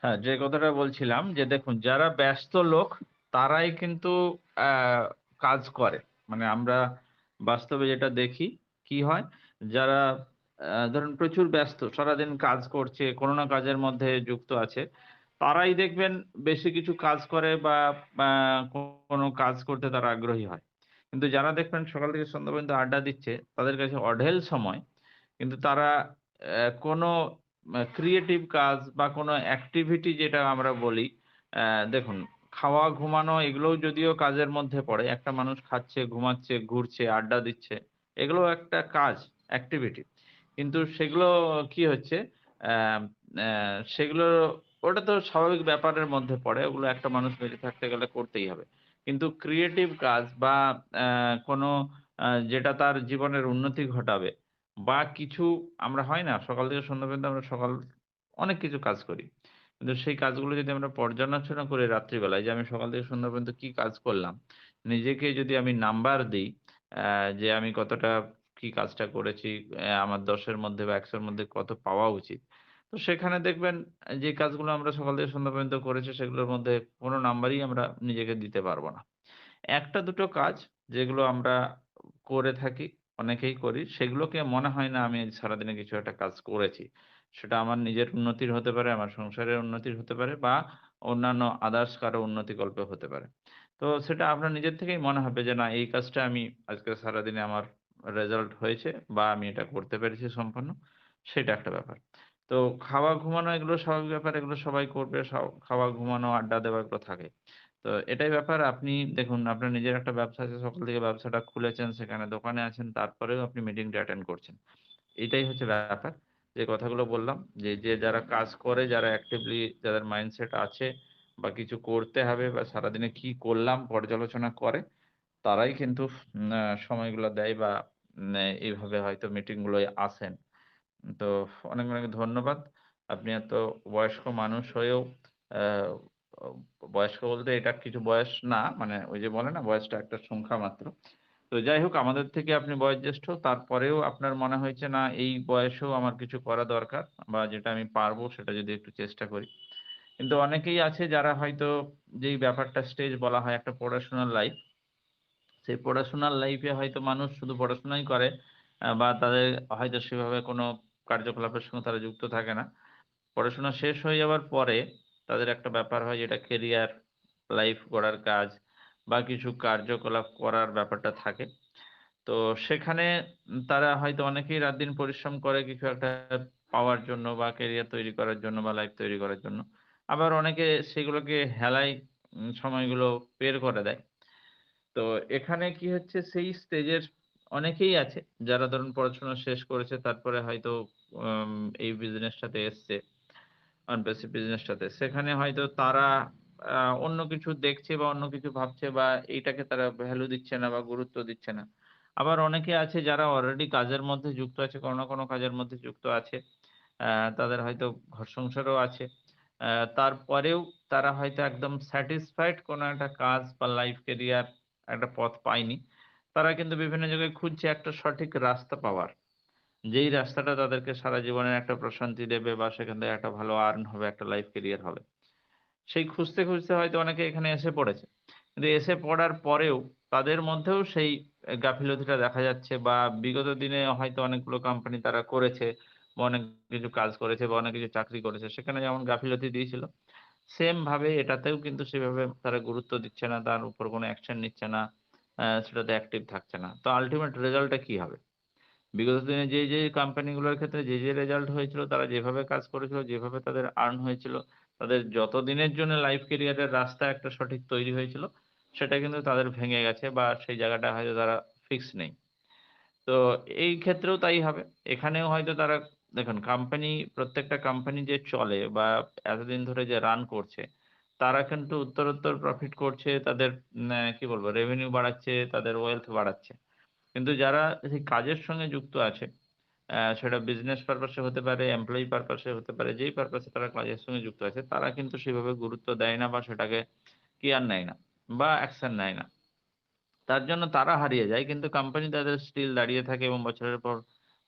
হ্যাঁ, যে কথাটা বলছিলাম যে দেখুন যারা ব্যস্ত লোক তারাই কিন্তু আ কাজ করে। মানে আমরা বাস্তবে যেটা দেখি কি হয়? যারা ধরুন প্রচুর ব্যস্ত, সারাদিন কাজ করছে, কোনো না কাজের মধ্যে যুক্ত আছে, তারাই দেখবেন বেশি কিছু কাজ করে বা আ কোনো কাজ করতে তারা আগ্রহী হয়। কিন্তু যারা দেখবেন সকাল থেকে সন্ধ্যা পর্যন্ত আড্ডা দিচ্ছে, তাদের কাছে অঢেল সময়। কিন্তু তারা কোনো ক্রিয়েটিভ কাজ বা কোনো অ্যাক্টিভিটি যেটা আমরা বলি, দেখুন খাওয়া, ঘুমানো এগুলোও যদিও কাজের মধ্যে পড়ে। একটা মানুষ খাচ্ছে, ঘুমাচ্ছে, ঘুরছে, আড্ডা দিচ্ছে। এগুলোও একটা কাজ, অ্যাক্টিভিটি। কিন্তু সেগুলো কি হচ্ছে, অ্যাম অ্যা সেগুলো ওটা তো স্বাভাবিক ব্যাপারের মধ্যে পড়ে। ওগুলো একটা মানুষ বেঁচে থাকতে গেলে করতেই হবে। কিন্তু ক্রিয়েটিভ কাজ বা কোনো যেটা তার জীবনের উন্নতি ঘটাবে বা কিছু আমরা হয় না সকাল থেকে সন্ধ্যা পর্যন্ত আমরা অনেক কিছু কাজ করি। কিন্তু সেই কাজগুলো যদি আমরা পর্যালোচনা করি রাত্রিবেলায় যে আমি সকাল থেকে সন্ধ্যা পর্যন্ত কি কাজ করলাম, নিজেকে যদি আমি নাম্বার দেই যে আমি কতটা কি কাজটা করেছি, আমার ১০ এর মধ্যে বা ১০০ এর মধ্যে কত পাওয়া উচিত। তো সেখানে দেখবেন যে কাজগুলো আমরা সকাল থেকে সন্ধ্যা পর্যন্ত করেছি সেগুলোর মধ্যে কোনো নাম্বারই আমরা নিজেকে দিতে পারব না। ১ টা ২ টো কাজ যেগুলো আমরা করে থাকি, অনেকেই করি। সেগুলোকে মনে হয় না আমি আজ সারাদিনে কিছু একটা কাজ করেছি। সেটা আমার নিজের উন্নতির হতে পারে, আমার সংসারের উন্নতির হতে পারে বা অন্যান্য আদার্স কারো উন্নতিকল্পে হতে পারে। তো সেটা আপনার নিজের থেকেই মনে হবে যে না এই কাজটা আমি আজকে সারাদিনে আমার রেজাল্ট হয়েছে বা আমি এটা করতে পেরেছি সম্পন্ন, সেটা একটা ব্যাপার। তো খাওয়া, ঘুমানো এগুলো স্বাভাবিক ব্যাপার। এগুলো সবাই করবে। খাওয়া, ঘুমানো, আড্ডা দেওয়া এগুলো থাকে। তো এটাই ব্যাপার। আপনি দেখুন আপনার নিজের একটা ব্যবসা আছে, সকাল থেকে ব্যবসাটা খুলেছেন, সেখানে দোকানে আছেন, তারপরেও আপনি মিটিংটা অ্যাটেন্ড করছেন। এটাই হচ্ছে ব্যাপার। যে কথাগুলো বললাম যে যারা কাজ করে, যারা অ্যাক্টিভলি যাদের মাইন্ডসেট আছে বা কিছু করতে হবে বা সারাদিনে কি করলাম পর্যালোচনা করে, তারাই কিন্তু সময়গুলো দেয় বা এইভাবে হয়তো মিটিংগুলোয় আসেন। তো অনেক, অনেক ধন্যবাদ। আপনি এত বয়স্ক মানুষ হয়েও অ্যা অ বয়স্ক বলতে এটা কিছু বয়স না। মানে ওই যে বলে না বয়সটা একটা সংখ্যা মাত্র। তো যাই হোক আমাদের থেকে আপনি বয়োজ্যেষ্ঠ। তারপরেও আপনার মনে হয়েছে না এই বয়সেও আমার কিছু করা দরকার বা যেটা আমি পারবো সেটা যদি একটু চেষ্টা করি। কিন্তু অনেকেই আছে যারা হয়তো যেই ব্যাপারটা স্টেজ বলা হয় একটা পড়াশোনার লাইফ, সেই পড়াশোনার লাইফে হয়তো মানুষ শুধু পড়াশোনাই করে বা তাদের হয়তো সেভাবে কোনো কার্যকলাপের সঙ্গে তারা যুক্ত থাকে না। পড়াশোনা শেষ হয়ে যাওয়ার পরে তাদের একটা ব্যাপার হয় যেটা কেরিয়ার লাইফ গড়ার কাজ বা কিছু কার্যকলাপ করার ব্যাপারটা থাকে। তো সেখানে তারা হয়তো অনেকেই রাত-দিন পরিশ্রম করে কিছু একটা পাওয়ার জন্য বা কেরিয়ার তৈরি করার জন্য বা লাইফ তৈরি করার জন্য। আবার অনেকে সেগুলোকে হেলায় সময়গুলো বের করে দেয়। তো এখানে কি হচ্ছে সেই স্টেজের অনেকেই আছে যারা ধরুন পড়াশোনা শেষ করেছে তারপরে হয়তো আম এই বিজনেসটাতে এসছে। অন-বেসিক বিজনেসটাতে। সেখানে হয়তো তারা আ অন্য কিছু দেখছে বা অন্য কিছু ভাবছে বা এইটাকে তারা ভ্যালু দিচ্ছে না বা গুরুত্ব দিচ্ছে না। আবার অনেকে আছে যারা অলরেডি কাজের মধ্যে যুক্ত আছে, কোনো না কোনো কাজের মধ্যে যুক্ত আছে। তাদের হয়তো ঘর সংসারও আছে। তারপরেও তারা হয়তো একদম স্যাটিসফাইড কোনো একটা কাজ বা লাইফ ক্যারিয়ার একটা পথ পায়নি। তারা কিন্তু বিভিন্ন জায়গায় খুঁজছে একটা সঠিক রাস্তা পাওয়ার। যেই রাস্তাটা তাদেরকে সারা জীবনের একটা প্রশান্তি দেবে বা সেখান থেকে একটা ভালো আর্ন হবে, একটা লাইফ ক্যারিয়ার হবে। সেই খুঁজতে, খুঁজতে হয়তো অনেকে এখানে এসে পড়েছে। কিন্তু এসে পড়ার পরেও তাদের মধ্যেও সেই গাফিলতিটা দেখা যাচ্ছে বা বিগত দিনে হয়তো অনেকগুলো কোম্পানি তারা করেছে বা অনেক কিছু কাজ করেছে বা অনেক কিছু চাকরি করেছে। সেখানে যেমন গাফিলতি দিয়েছিল, সেম ভাবে এটাতেও কিন্তু সেভাবে তারা গুরুত্ব দিচ্ছে না, তার উপর কোনো অ্যাকশন নিচ্ছে না, সেটাতে অ্যাক্টিভ থাকছে না। তো আল্টিমেট রেজাল্টটা কি হবে? বিগত দিনে যে কোম্পানিগুলোর ক্ষেত্রে যে রেজাল্ট হয়েছিল, তারা যেভাবে কাজ করেছিল, যেভাবে তাদের আর্ন হয়েছিল, তাদের যত দিনের জন্য লাইফ ক্যারিয়ারের রাস্তা একটা সঠিক তৈরি হয়েছিল, সেটা কিন্তু তাদের ভেঙে গেছে বা সেই জায়গাটা হয়তো তারা ফিক্স নেই। তো এই ক্ষেত্রেও তাই হবে। এখানেও হয়তো তারা দেখুন প্রত্যেকটা কোম্পানি যে চলে বা এতদিন ধরে যে রান করছে, তারা কিন্তু উত্তরোত্তর প্রফিট করছে, তাদের কি বলবো রেভিনিউ বাড়াচ্ছে, তাদের ওয়েলথ বাড়াচ্ছে। কিন্তু যারা সেই কাজের সঙ্গে যুক্ত আছে, সেটা বিজনেস পারপাস এ হতে পারে, এমপ্লয়ি পারপাস এ হতে পারে, যেই পারপাস এ তারা কাজের সঙ্গে যুক্ত আছে, তারা কিন্তু সেভাবে গুরুত্ব দেয় না বা সেটাকে কেয়ার নেয় না বা অ্যাকশন নেয় না। তার জন্য তারা হারিয়ে যায় কিন্তু কোম্পানি তাদের স্টিল দাঁড়িয়ে থাকে এবং বছরের পর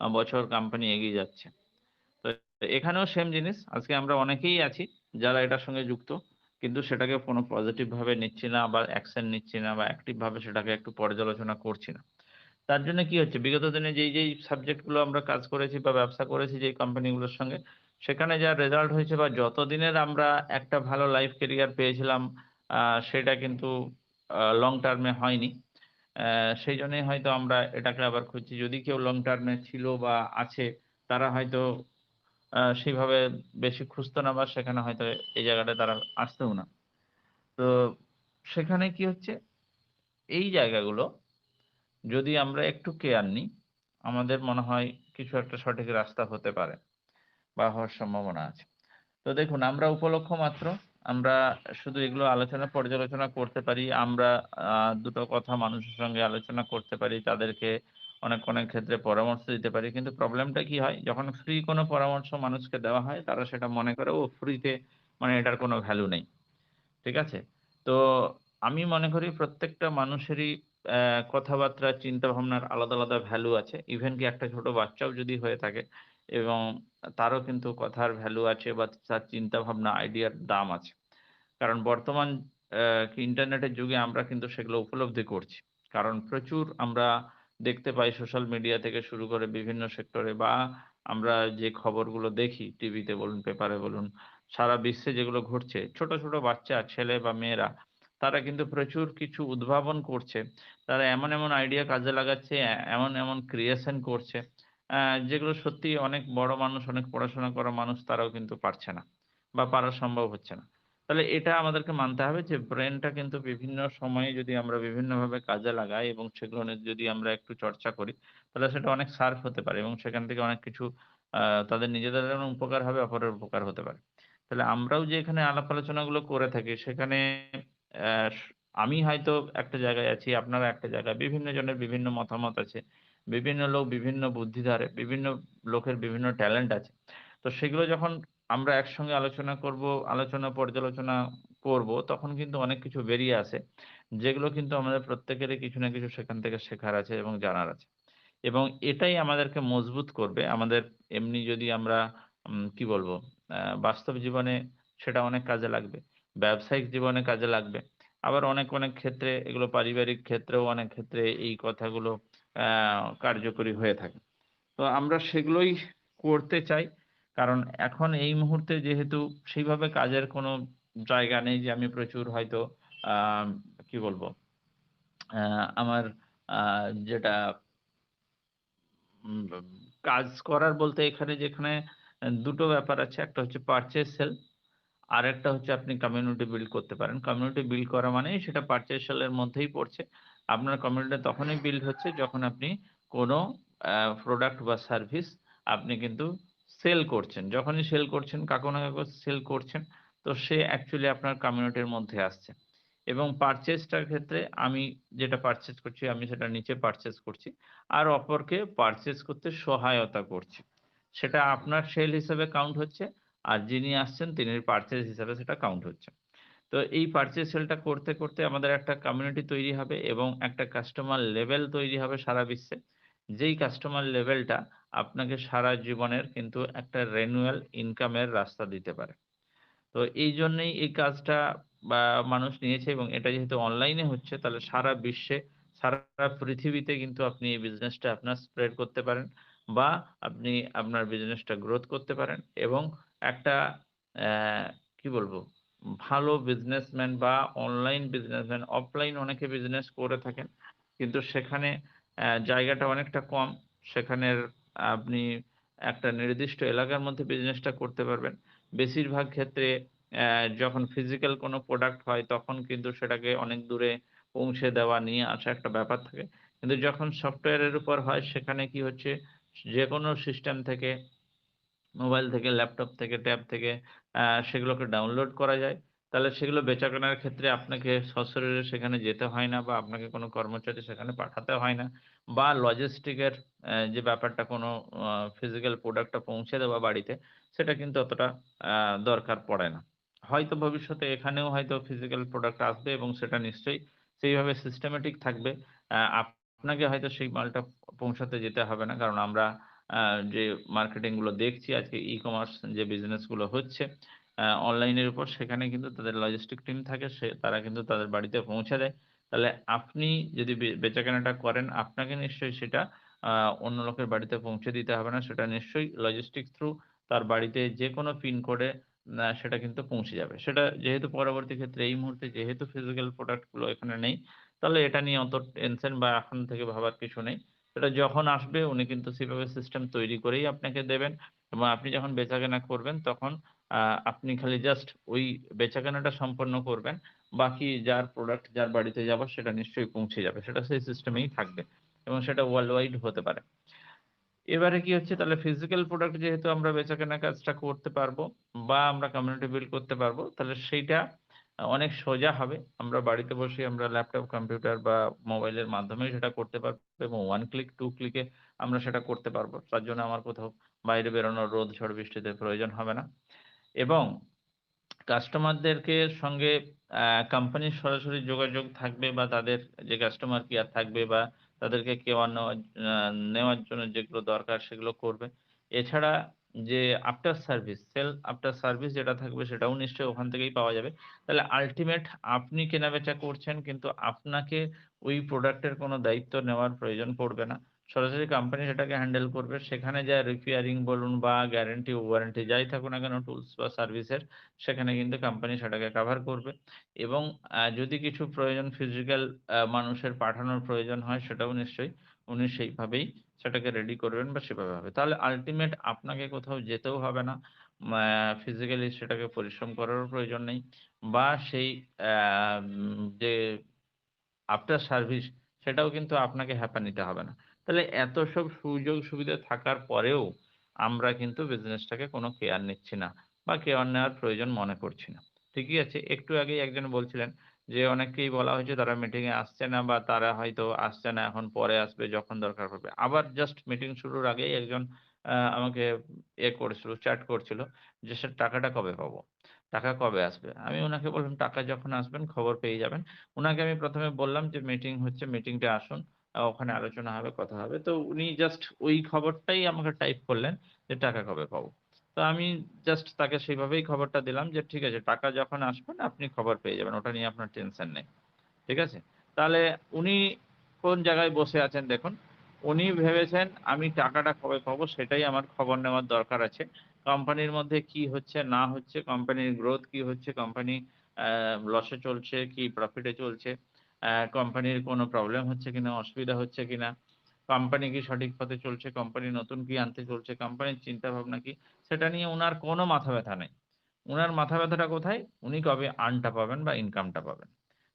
বছর কোম্পানি এগিয়ে যাচ্ছে। তো এখানেও সেম জিনিস। আজকে আমরা অনেকেই আছি যারা এটার সঙ্গে যুক্ত, কিন্তু সেটাকে কোনো পজিটিভ ভাবে নিচ্ছি না বা অ্যাকশন নিচ্ছি না বা অ্যাক্টিভ ভাবে সেটাকে একটু পর্যালোচনা করছি না। তার জন্য কি হচ্ছে, বিগত দিনে যেই সাবজেক্ট গুলো আমরা কাজ করেছি বা ব্যবসা করেছি যেই কোম্পানিগুলোর সঙ্গে, সেখানে যা রেজাল্ট হয়েছে বা যতদিনের আমরা একটা ভালো লাইফ ক্যারিয়ার পেয়েছিলাম, আ সেটা কিন্তু লং টার্ম এ হয়নি। সেইজন্যই হয়তো আমরা এটাকে আবার খুঁজছি। যদি কেউ লং টার্ম এ ছিল বা আছে, তারা হয়তো সেইভাবে বেশি খুঁজতো না বা সেখানে হয়তো এই জায়গাটায় তারা আসতেও না। তো সেখানে কি হচ্ছে, এই জায়গাগুলো যদি আমরা একটু কেয়ার নিই, আমাদের মনে হয় কিছু একটা সঠিক রাস্তা হতে পারে বা হওয়ার সম্ভাবনা আছে। তো দেখুন, আমরা উপলক্ষ মাত্র। আমরা শুধু এগুলো আলোচনা পর্যালোচনা করতে পারি। আমরা আ ২ টো কথা মানুষের সঙ্গে আলোচনা করতে পারি। তাদেরকে অনেক ক্ষেত্রে পরামর্শ দিতে পারি। কিন্তু প্রবলেমটা কি হয়? যখন ফ্রি কোনো পরামর্শ মানুষকে দেওয়া হয়, তারা সেটা মনে করে ও ফ্রিতে, মানে এটার কোনো ভ্যালু নেই। ঠিক আছে? তো আমি মনে করি প্রত্যেকটা মানুষেরই কথাবার্তা, চিন্তাভাবনার আলাদা ভ্যালু আছে। ইভেন কি একটা ছোট বাচ্চাও যদি হয়ে থাকে এবং তারও কিন্তু কথার ভ্যালু আছে বা তার চিন্তাভাবনা, আইডিয়ার দাম আছে। কারণ বর্তমান ইন্টারনেটের যুগে আমরা কিন্তু সেগুলো উপলব্ধি করছি। কারণ প্রচুর আমরা দেখতে পাই সোশ্যাল মিডিয়া থেকে শুরু করে বিভিন্ন সেক্টরে বা আমরা যে খবরগুলো দেখি টিভিতে বলুন, পেপারে বলুন, সারা বিশ্বে যেগুলো ঘটছে, ছোট বাচ্চা ছেলে বা মেয়েরা তারা কিন্তু প্রচুর কিছু উদ্ভাবন করছে। তারা এমন আইডিয়া কাজে লাগাচ্ছে, এমন ক্রিয়েশন করছে, আ যেগুলো সত্যিই অনেক বড় মানুষ, অনেক পড়াশোনা করা মানুষ তারাও কিন্তু পারছে না বা পারা সম্ভব হচ্ছে না। তাহলে এটা আমাদেরকে মানতে হবে যে ব্রেইনটা কিন্তু বিভিন্ন সময়ে যদি আমরা বিভিন্নভাবে কাজে লাগাই এবং সেগুলো নিয়ে যদি আমরা একটু চর্চা করি, তাহলে সেটা অনেক শার্প হতে পারে এবং সেখান থেকে অনেক কিছু আ তাদের নিজেদের যেমন উপকার হবে, অপরের উপকার হতে পারে। তাহলে আমরাও যে এখানে আলাপ আলোচনাগুলো করে থাকি সেখানে অ্যা স আমি হয়তো একটা জায়গায় আছি, আপনারা একটা জায়গায়। বিভিন্ন জনের বিভিন্ন মতামত আছে। বিভিন্ন লোক বিভিন্ন বুদ্ধিধারে, বিভিন্ন লোকের বিভিন্ন ট্যালেন্ট আছে। তো সেগুলো যখন আমরা একসঙ্গে আলোচনা করব, আলোচনা পর্যালোচনা করব, তখন কিন্তু অনেক কিছু বেরিয়ে আসে। যেগুলো কিন্তু আমাদের প্রত্যেকেরই কিছু না কিছু সেখান থেকে শেখার আছে এবং জানার আছে। এবং এটাই আমাদেরকে মজবুত করবে। আমাদের এমনি যদি আমরা কি বলবো? বাস্তব জীবনে সেটা অনেক কাজে লাগবে। ব্যবসায়িক জীবনে কাজে লাগবে। আবার অনেক ক্ষেত্রে এগুলো পারিবারিক ক্ষেত্রেও অনেক ক্ষেত্রে এই কথাগুলো আ কার্যকরী হয়ে থাকে। তো আমরা সেগুলোই করতে চাই। কারণ এখন এই মুহূর্তে যেহেতু সেইভাবে কাজের কোনো জায়গা নেই যে আমি প্রচুর হয়তো আম কি বলবো? আ আমার আ যেটা উম ব কাজ করার বলতে এখানে যেখানে ২ টো ব্যাপার আছে। একটা হচ্ছে পারচেজ সেল, আরেকটা হচ্ছে আপনি কমিউনিটি বিল্ড করতে পারেন। কমিউনিটি বিল্ড করা মানেই সেটা পারচেজ সেল এর মধ্যেই পড়ছে। আপনার কমিউনিটি তখনই বিল্ড হচ্ছে যখন আপনি কোনো প্রোডাক্ট বা সার্ভিস আপনি কিন্তু সেল করছেন। যখনই সেল করছেন, কাকো না কাকো সেল করছেন, তো সে অ্যাকচুয়ালি আপনার কমিউনিটির মধ্যে আসছে। এবং পারচেজটার ক্ষেত্রে আমি যেটা পারচেজ করছি, আমি সেটা নিচে পারচেজ করছি। আর অপরকে পারচেজ করতে সহায়তা করছি। সেটা আপনার সেল হিসেবে কাউন্ট হচ্ছে। আর যিনি আসছেন তিনি পারচেজ হিসাবে সেটা কাউন্ট হচ্ছে। তো এই পারচেজ সেলটা করতে আমাদের একটা কমিউনিটি তৈরি হবে এবং একটা কাস্টমার লেভেল তৈরি হবে সারা বিশ্বে। যেই কাস্টমার লেভেলটা আপনাকে সারা জীবনের কিন্তু একটা রেনুয়াল ইনকামের রাস্তা দিতে পারে। তো এইজন্যেই এই কাজটা বা মানুষ নিয়েছে এবং এটা যেহেতু অনলাইনে হচ্ছে তাহলে সারা বিশ্বে, সারা পৃথিবীতে কিন্তু আপনি এই বিজনেসটা আপনার স্প্রেড করতে পারেন বা আপনি আপনার বিজনেসটা গ্রোথ করতে পারেন এবং একটা কি বলবো? ভালো বিজনেসম্যান বা অনলাইন বিজনেসম্যান, অফলাইন অনেকে বিজনেস করে থাকেন। কিন্তু সেখানে জায়গাটা অনেকটা কম। সেখানের আপনি একটা নির্দিষ্ট এলাকার মধ্যে বিজনেসটা করতে পারবেন। বেশিরভাগ ক্ষেত্রে যখন ফিজিক্যাল কোনো প্রোডাক্ট হয় তখন কিন্তু সেটাকে অনেক দূরে পৌঁছে দেওয়া, নিয়ে আসা একটা ব্যাপার থাকে। কিন্তু যখন সফটওয়্যারের উপর হয় সেখানে কি হচ্ছে, যেকোনো সিস্টেম থেকে, মোবাইল থেকে, ল্যাপটপ থেকে, ট্যাব থেকে সেগুলোকে ডাউনলোড করা যায়। তাহলে সেগুলো বেচাকেনার ক্ষেত্রে আপনাকে সশরীরে সেখানে যেতে হয় না বা আপনাকে কোনো কর্মচারী সেখানে পাঠাতে হয় না। বা লজিস্টিক এর যে ব্যাপারটা কোনো আ ফিজিক্যাল প্রোডাক্টটা পৌঁছে দেওয়া বাড়িতে, সেটা কিন্তু অতটা আ দরকার পড়ে না। হয়তো ভবিষ্যতে এখানেও হয়তো ফিজিক্যাল প্রোডাক্ট আসবে এবং সেটা নিশ্চয়ই সেইভাবে সিস্টেমেটিক থাকবে। আপনাকে হয়তো সেই মালটা পৌঁছাতে যেতে হবে না। কারণ আমরা যে মার্কেটিং গুলো দেখছি আজকে ই-কমার্স যে বিজনেস গুলো হচ্ছে, অনলাইনের উপর, সেখানে কিন্তু তাদের লজিস্টিক টিম থাকে, তারা কিন্তু তাদের বাড়িতে পৌঁছে দেয়। তাহলে আপনি যদি বেচাকেনাটা করেন, আপনাকে নিশ্চয়ই সেটা আ অন্য লোকের বাড়িতে পৌঁছে দিতে হবে না। সেটা নিশ্চয়ই লজিস্টিক থ্রু তার বাড়িতে যেকোনো পিন কোডে সেটা কিন্তু পৌঁছে যাবে। সেটা যেহেতু পরবর্তী ক্ষেত্রে এই মুহূর্তে যেহেতু ফিজিক্যাল প্রোডাক্ট গুলো এখানে নেই, তাহলে এটা নিয়ে অত টেনশন বা এখন থেকে ভাবার কিছু নেই। সেটা যখন আসবে উনি কিন্তু সেভাবে সিস্টেম তৈরি করেই আপনাকে দেবেন এবং আপনি যখন বেচাকেনা করবেন তখন আ আপনি খালি জাস্ট ওই বেচাকেনাটা সম্পন্ন করবেন। বাকি যার প্রোডাক্ট যার বাড়িতে যাবে সেটা নিশ্চয়ই পৌঁছে যাবে। সেটা সেই সিস্টেমেই থাকবে এবং সেটা ওয়ার্লড ওয়াইড হতে পারে। এবারে কি হচ্ছে, তাহলে ফিজিক্যাল প্রোডাক্ট যেহেতু আমরা বেচাকেনা কাজটা করতে পারবো বা আমরা কমিউনিটি বিল্ড করতে পারবো, তাহলে সেইটা অনেক সোজা হবে। আমরা বাড়িতে বসেই আমরা ল্যাপটপ, কম্পিউটার বা মোবাইলের মাধ্যমেই সেটা করতে পারবো এবং 1 ক্লিক 2 ক্লিকে আমরা সেটা করতে পারবো। তার জন্য আমার কোথাও বাইরে বেরোনোর রোদ, ঝড়, বৃষ্টিতে প্রয়োজন হবে না এবং কাস্টমারদেরকে সঙ্গে কোম্পানির সরাসরি যোগাযোগ থাকবে বা তাদের যে কাস্টমার কেয়ার থাকবে বা তাদেরকে কেওয়া আ নেওয়ার জন্য যেগুলো দরকার সেগুলো করবে। এছাড়া যে আফটার সার্ভিস, আফটার সার্ভিস যেটা থাকবে সেটাও নিশ্চয়ই ওখান থেকেই পাওয়া যাবে। তাহলে আল্টিমেট আপনি কেনাবেচা করছেন কিন্তু আপনাকে ওই প্রোডাক্টের কোনো দায়িত্ব নেওয়ার প্রয়োজন পড়বে না। সরাসরি কোম্পানি সেটাকে হ্যান্ডেল করবে। সেখানে যা রিপেয়ারিং বলুন বা গ্যারান্টি, ওয়ারেন্টি যাই থাকুক না কেন টুলস বা সার্ভিসের সেখানে কিন্তু কোম্পানি সেটাকে কভার করবে এবং যদি কিছু প্রয়োজন ফিজিক্যাল মানুষের পাঠানোর প্রয়োজন হয় সেটাও নিশ্চয়ই উনি সেইভাবেই সেটাকে রেডি করবেন বা সেভাবে হবে। তাহলে আল্টিমেট আপনাকে কোথাও যেতেও হবে না। ফিজিক্যালি সেটাকে পরিশ্রম করারও প্রয়োজন নেই বা সেই যে আফটার সার্ভিস সেটাও কিন্তু আপনাকে হ্যাপা নিতে হবে না। তাহলে এত সব সুযোগ সুবিধা থাকার পরেও আমরা কিন্তু বিজনেসটাকে কোনো কেয়ার নিচ্ছি না বা কেয়ার নেওয়ার প্রয়োজন মনে করছি না। ঠিকই আছে। একটু আগেই একজন বলছিলেন যে অনেককেই বলা হয়েছে তারা মিটিং এ আসছে না বা তারা হয়তো আসছে না এখন পরে আসবে যখন দরকার পড়বে। আবার জাস্ট মিটিং শুরুর আগেই একজন আমাকে করেছিল, চ্যাট করছিল যে স্যার টাকাটা কবে পাবো? টাকা কবে আসবে? আমি উনাকে বললাম টাকা যখন আসবেন খবর পেয়ে যাবেন। উনাকে আমি ১ম এ বললাম যে মিটিং হচ্ছে, মিটিংটা আসুন। ওখানে আলোচনা হবে, কথা হবে। তো উনি জাস্ট ওই খবরটাই আমাকে টাইপ করলেন যে, "টাকা কবে পাবো?" তো আমি জাস্ট তাকে সেভাবেই খবরটা দিলাম যে, "ঠিক আছে, টাকা যখন আসবেন আপনি খবর পেয়ে যাবেন। ওটা নিয়ে আপনার টেনশন নেই।" ঠিক আছে? তাহলে উনি কোন জায়গায় বসে আছেন দেখুন। উনি ভেবেছেন আমি টাকাটা কবে পাবো সেটাই আমার খবর নেওয়ার দরকার আছে। কোম্পানির মধ্যে কি হচ্ছে না হচ্ছে, কোম্পানির গ্রোথ কি হচ্ছে, কোম্পানি অ্যা লসে চলছে কি প্রফিট এ চলছে, কোম্পানির কোনো প্রবলেম হচ্ছে কিনা, অসুবিধা হচ্ছে কিনা, কোম্পানি কি সঠিক পথে চলছে, কোম্পানি নতুন কি আনতে চলছে, কোম্পানির চিন্তাভাবনা কি, সেটা নিয়ে উনার কোনো মাথা ব্যাথা নাই। উনার মাথা ব্যাথাটা কোথায়? উনি কবে আর্নটা পাবেন বা ইনকামটা পাবেন।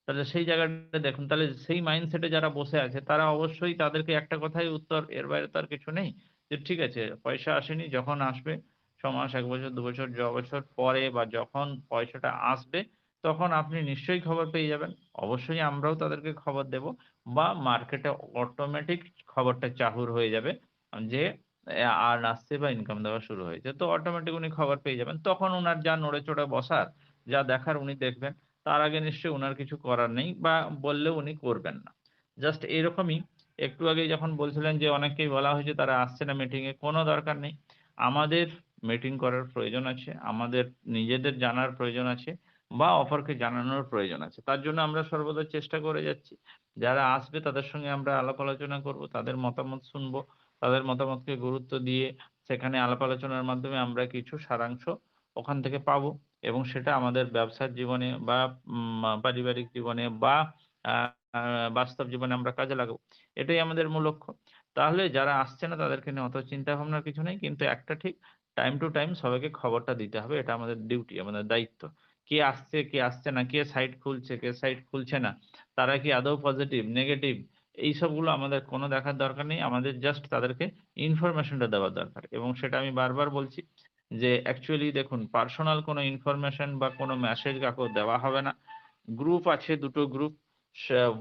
তাহলে সেই জায়গাটা দেখুন, তাহলে সেই মাইন্ডসেটে যারা বসে আছে তারা অবশ্যই তাদেরকে একটা কথাই উত্তর, এর বাইরে তো আর কিছু নেই। যে ঠিক আছে পয়সা আসেনি, যখন আসবে ৬ মাস, ১ বছর, ২ বছর, বছর পরে বা যখন পয়সাটা আসবে তখন আপনি নিশ্চয়ই খবর পেয়ে যাবেন। অবশ্যই আমরাও তাদেরকে খবর দেব বা মার্কেটে অটোমেটিক খবরটা চাহুর হয়ে যাবে যে আর্ন আসছে বা ইনকাম দেওয়া শুরু হয়েছে। তো অটোমেটিক উনি খবর পেয়ে যাবেন। তখন উনার যা নড়ে-চড়ে বসার, যা দেখার উনি দেখবেন। তার আগে নিশ্চয়ই উনার কিছু করার নেই বা বললেও উনি করবেন না। জাস্ট এরকমই একটু আগেই যখন বলছিলেন যে অনেককেই বলা হয়েছে তারা আসছে না মিটিং এ, কোনো দরকার নেই। আমাদের মিটিং করার প্রয়োজন আছে, আমাদের নিজেদের জানার প্রয়োজন আছে বা অপরকে জানানোর প্রয়োজন আছে। তার জন্য আমরা সর্বদা চেষ্টা করে যাচ্ছি। যারা আসবে তাদের সঙ্গে আমরা আলাপ আলোচনা করব, তাদের মতামত শুনবো, তাদের মতামতকে গুরুত্ব দিয়ে সেখানে আলাপ আলোচনার মাধ্যমে আমরা কিছু সারাংশ ওখান থেকে পাবো। এবং সেটা আমাদের ব্যবসার জীবনে বা পারিবারিক জীবনে বা আ আ বাস্তব জীবনে আমরা কাজে লাগাবো। এটাই আমাদের মূল লক্ষ্য। তাহলে যারা আসছে না তাদেরকে নিয়ে অত চিন্তা ভাবনার কিছু নেই। কিন্তু একটা ঠিক টাইম টু টাইম সবাইকে খবরটা দিতে হবে। এটা আমাদের ডিউটি, আমাদের দায়িত্ব। কে আসছে, কে আসছে না, কে সাইট খুলছে, কে সাইট খুলছে না, তারা কি আদৌ পজিটিভ, নেগেটিভ এইসবগুলো আমাদের কোনো দেখার দরকার নেই। আমাদের জাস্ট তাদেরকে ইনফরমেশনটা দেওয়া দরকার। এবং সেটা আমি বারবার বলছি যে অ্যাকচুয়ালি দেখুন পার্সোনাল কোনো ইনফরমেশন বা কোনো মেসেজ কাউকে দেওয়া হবে না। গ্রুপ আছে ২ টো গ্রুপ,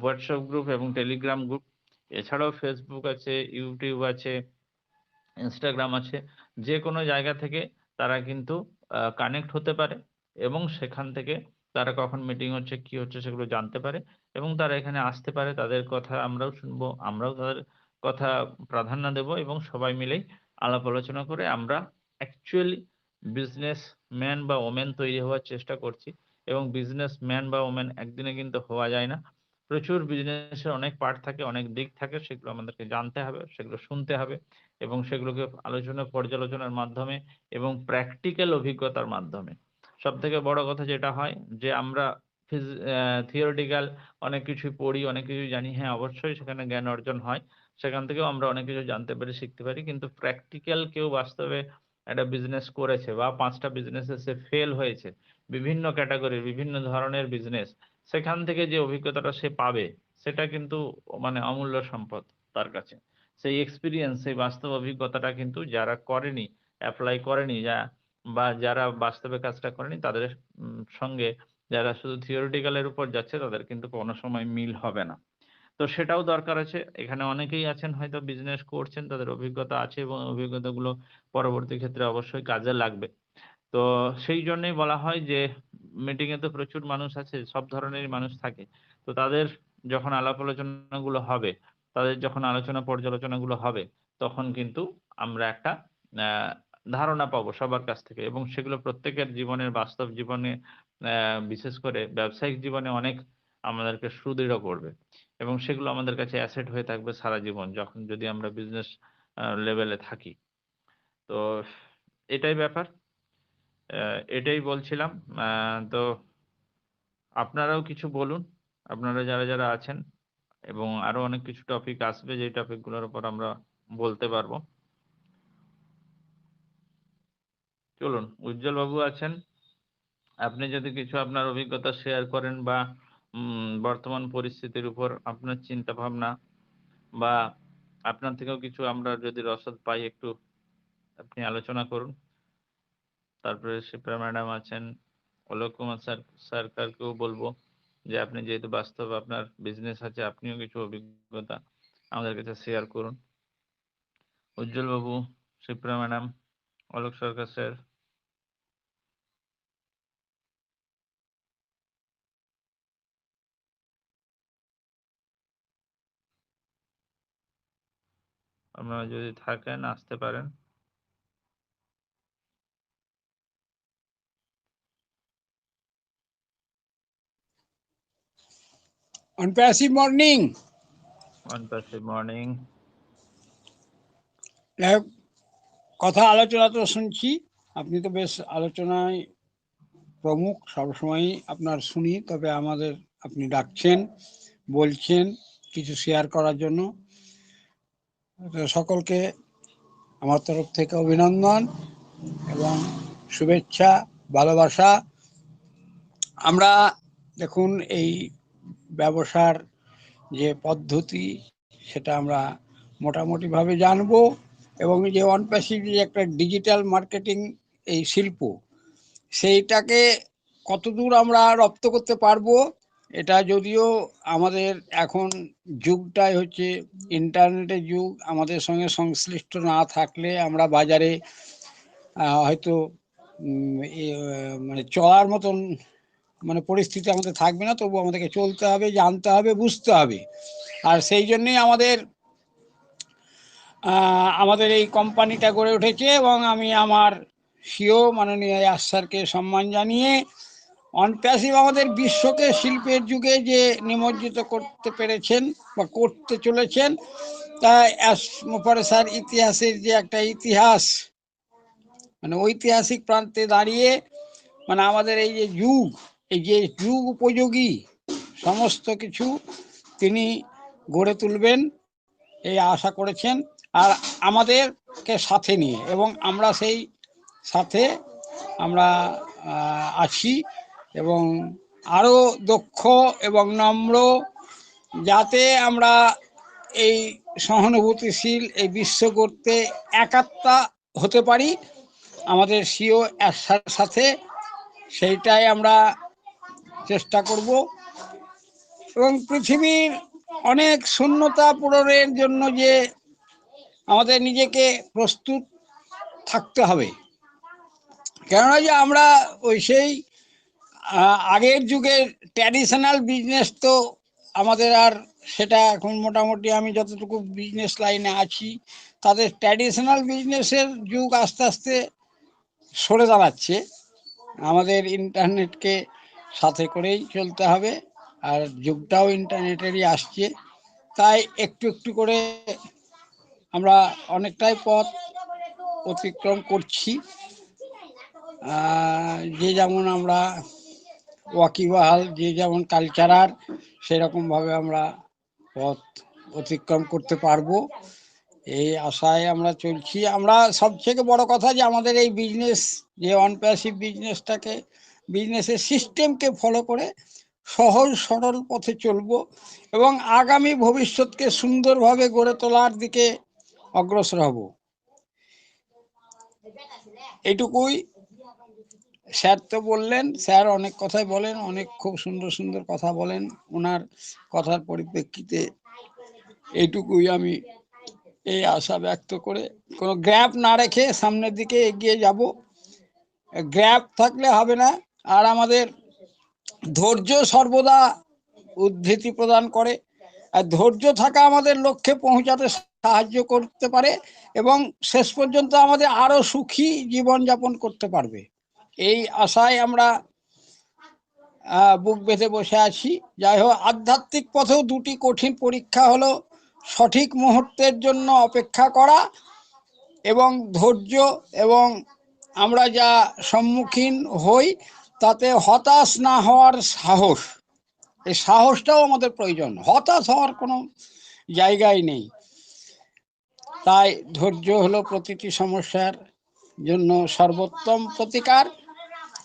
WhatsApp গ্রুপ এবং Telegram গ্রুপ। এছাড়াও Facebook আছে, YouTube আছে, Instagram আছে। যেকোনো জায়গা থেকে তারা কিন্তু কানেক্ট হতে পারে এবং সেখান থেকে তারা কখন মিটিং হচ্ছে, কি হচ্ছে সেগুলো জানতে পারে এবং তারা এখানে আসতে পারে। তাদের কথা আমরাও শুনবো, আমরাও তাদের কথা প্রাধান্য দেব এবং সবাই মিলেই আলাপ আলোচনা করে আমরা অ্যাকচুয়ালি বিজনেসম্যান বা ওমেন তৈরি হওয়ার চেষ্টা করছি। এবং বিজনেসম্যান বা ওমেন একদিনে কিন্তু হওয়া যায় না। প্রচুর বিজনেসের অনেক পার্ট থাকে, অনেক দিক থাকে, সেগুলো আমাদেরকে জানতে হবে, সেগুলো শুনতে হবে এবং সেগুলোকে আলোচনা পর্যালোচনার মাধ্যমে এবং প্র্যাকটিক্যাল অভিজ্ঞতার মাধ্যমে। সবথেকে বড় কথা যেটা হয় যে আমরা থিওরিটিক্যাল অনেক কিছু পড়ি, অনেক কিছু জানি, হ্যাঁ অবশ্যই সেখানে জ্ঞান অর্জন হয়, সেখান থেকেও আমরা অনেক কিছু জানতে পারি, শিখতে পারি। কিন্তু প্র্যাকটিক্যাল কেউ বাস্তবে একটা বিজনেস করেছে বা 5টা বিজনেসে সে ফেল হয়েছে, বিভিন্ন ক্যাটাগরির বিভিন্ন ধরনের বিজনেস, সেখান থেকে যে অভিজ্ঞতাটা সে পাবে সেটা কিন্তু মানে অমূল্য সম্পদ তার কাছে। সেই এক্সপিরিয়েন্স, সেই বাস্তব অভিজ্ঞতাটা কিন্তু যারা করেনি, অ্যাপ্লাই করেনি, বা যারা বাস্তবে কাজটা করেনি তাদের সঙ্গে যারা শুধু থিওরিটিক্যালের উপর যাচ্ছে তাদের কিন্তু কোনো সময় মিল হবে না। তো সেটাও দরকার আছে। এখানে অনেকেই আছেন হয়তো বিজনেস করছেন, তাদের অভিজ্ঞতা আছে এবং অভিজ্ঞতাগুলো পরবর্তী ক্ষেত্রে অবশ্যই কাজে লাগবে। তো সেই জন্যই বলা হয় যে মিটিং এ তো প্রচুর মানুষ আছে, সব ধরনেরই মানুষ থাকে। তো তাদের যখন আলাপ আলোচনাগুলো হবে, তাদের যখন আলোচনা পর্যালোচনাগুলো হবে, তখন কিন্তু আমরা একটা ধারণা পাবো সবার কাছ থেকে এবং সেগুলো প্রত্যেকের জীবনের বাস্তব জীবনে বিশেষ করে ব্যবসায়িক জীবনে অনেক আমাদেরকে সুদৃঢ় করবে এবং সেগুলো আমাদের কাছে অ্যাসেট হয়ে থাকবে সারা জীবন যখন যদি আমরা বিজনেস লেভেলে থাকি। তো এটাই ব্যাপার। এটাই বলছিলাম। তো আপনারাও কিছু বলুন, আপনারা যারা, যারা আছেন, এবং আরো অনেক কিছু টপিক আসবে যে টপিকগুলোর উপর আমরা বলতে পারবো। চলুন, উজ্জ্বল বাবু আছেন। আপনি যদি কিছু আপনার অভিজ্ঞতা শেয়ার করেন বা বর্তমান পরিস্থিতির উপর আপনার চিন্তা ভাবনা বা আপনার থেকেও কিছু আমরা যদি রসদ পাই একটু আপনি আলোচনা করুন। তারপরে শিপ্রা ম্যাডাম আছেন, অলোক কুমার সরকারকেও বলবো যে আপনি যেহেতু বাস্তব আপনার বিজনেস আছে, আপনিও কিছু অভিজ্ঞতা আমাদের কাছে শেয়ার করুন। উজ্জ্বল বাবু, শিপ্রা ম্যাডাম, অলোক সরকার স্যার। আপনারা যদি থাকেন আসতে পারেন। On passive morning. On passive morning. কথা আলোচনা তো শুনছি, আপনি তো বেশ আলোচনায় প্রমুখ, সবসময়ই আপনার শুনি, তবে আমাদের আপনি ডাকছেন, বলছেন কিছু শেয়ার করার জন্য। সকলকে আমার তরফ থেকে অভিনন্দন এবং শুভেচ্ছা, ভালোবাসা। আমরা দেখুন এই ব্যবসার যে পদ্ধতি সেটা আমরা মোটামুটিভাবে জানবো এবং যে অনপ্যাসিভ যে একটা ডিজিটাল মার্কেটিং এই শিল্প, সেইটাকে কতদূর আমরা রপ্ত করতে পারবো, এটা যদিও আমাদের এখন যুগটাই হচ্ছে ইন্টারনেটের যুগ, আমাদের সঙ্গে সংশ্লিষ্ট না থাকলে আমরা বাজারে হয়তো মানে চলার মতন মানে পরিস্থিতি আমাদের থাকবে না, তবু আমাদেরকে চলতে হবে, জানতে হবে, বুঝতে হবে। আর সেই জন্যই আমাদের এই কোম্পানিটা গড়ে উঠেছে এবং আমি আমার সিও মাননীয় ইয়াস স্যারকে সম্মান জানিয়ে অনপ্যাসিভ আমাদের বিশ্বকে শিল্পের যুগে যে নিমজ্জিত করতে পেরেছেন বা করতে চলেছেন, তা পরে স্যার ইতিহাসের যে একটা ইতিহাস, মানে ঐতিহাসিক প্রান্তে দাঁড়িয়ে মানে আমাদের এই যে যুগ, এই যে যুগ উপযোগী সমস্ত কিছু তিনি গড়ে তুলবেন এই আশা করেছেন, আর আমাদেরকে সাথে নিয়ে, এবং আমরা সেই সাথে আমরা আছি এবং আরও দক্ষ এবং নম্র, যাতে আমরা এই সহানুভূতিশীল এই বিশ্ব গড়তে একাত্মা হতে পারি আমাদের সিও সাথে, সেইটাই আমরা চেষ্টা করব। এবং পৃথিবীর অনেক শূন্যতা পূরণের জন্য যে আমাদের নিজেকে প্রস্তুত থাকতে হবে, কেননা যে আমরা ওই সেই আগের যুগের ট্র্যাডিশনাল বিজনেস তো আমাদের আর সেটা এখন মোটামুটি আমি যতটুকু বিজনেস লাইনে আছি, তাদের ট্র্যাডিশনাল বিজনেসের যুগ আস্তে আস্তে সরে দাঁড়াচ্ছে। আমাদের ইন্টারনেটকে সাথে করেই চলতে হবে, আর যুগটাও ইন্টারনেটেরই আসছে, তাই একটু একটু করে আমরা অনেকটাই পথ অতিক্রম করছি। যে যেমন আমরা ওয়াকিবহাল, যে যেমন কালচারার, সেরকমভাবে আমরা পথ অতিক্রম করতে পারবো এই আশায় আমরা চলছি। আমরা সবথেকে বড় কথা যে আমাদের এই বিজনেস, যে অনপ্যাসিভ বিজনেসটাকে, বিজনেসের সিস্টেমকে ফলো করে সহজ সরল পথে চলবো এবং আগামী ভবিষ্যৎকে সুন্দরভাবে গড়ে তোলার দিকে অগ্রসর হব, এটুকুই। স্যার তো বললেন, স্যার অনেক কথাই বলেন, অনেক খুব সুন্দর সুন্দর কথা বলেন। ওনার কথার পরিপ্রেক্ষিতে এইটুকুই আমি এই আশা ব্যক্ত করে কোনো গ্যাপ না রেখে সামনের দিকে এগিয়ে যাব। গ্যাপ থাকলে হবে না। আর আমাদের ধৈর্য সর্বদা উদ্ধৃতি প্রদান করে, আর ধৈর্য থাকা আমাদের লক্ষ্যে পৌঁছাতে সাহায্য করতে পারে এবং শেষ পর্যন্ত আমাদের আরো সুখী জীবনযাপন করতে পারবে। এই আশায় আমরা বুক বেঁধে বসে আছি। যাই হোক, আধ্যাত্মিক পথেও দুটি কঠিন পরীক্ষা হলো সঠিক মুহূর্তের জন্য অপেক্ষা করা এবং ধৈর্য, এবং আমরা যা সম্মুখীন হই তাতে হতাশ না হওয়ার সাহস। এই সাহসটাও আমাদের প্রয়োজন, হতাশ হওয়ার কোনো জায়গায় নেই। তাই ধৈর্য হলো প্রতিটি সমস্যার জন্য সর্বোত্তম প্রতিকার।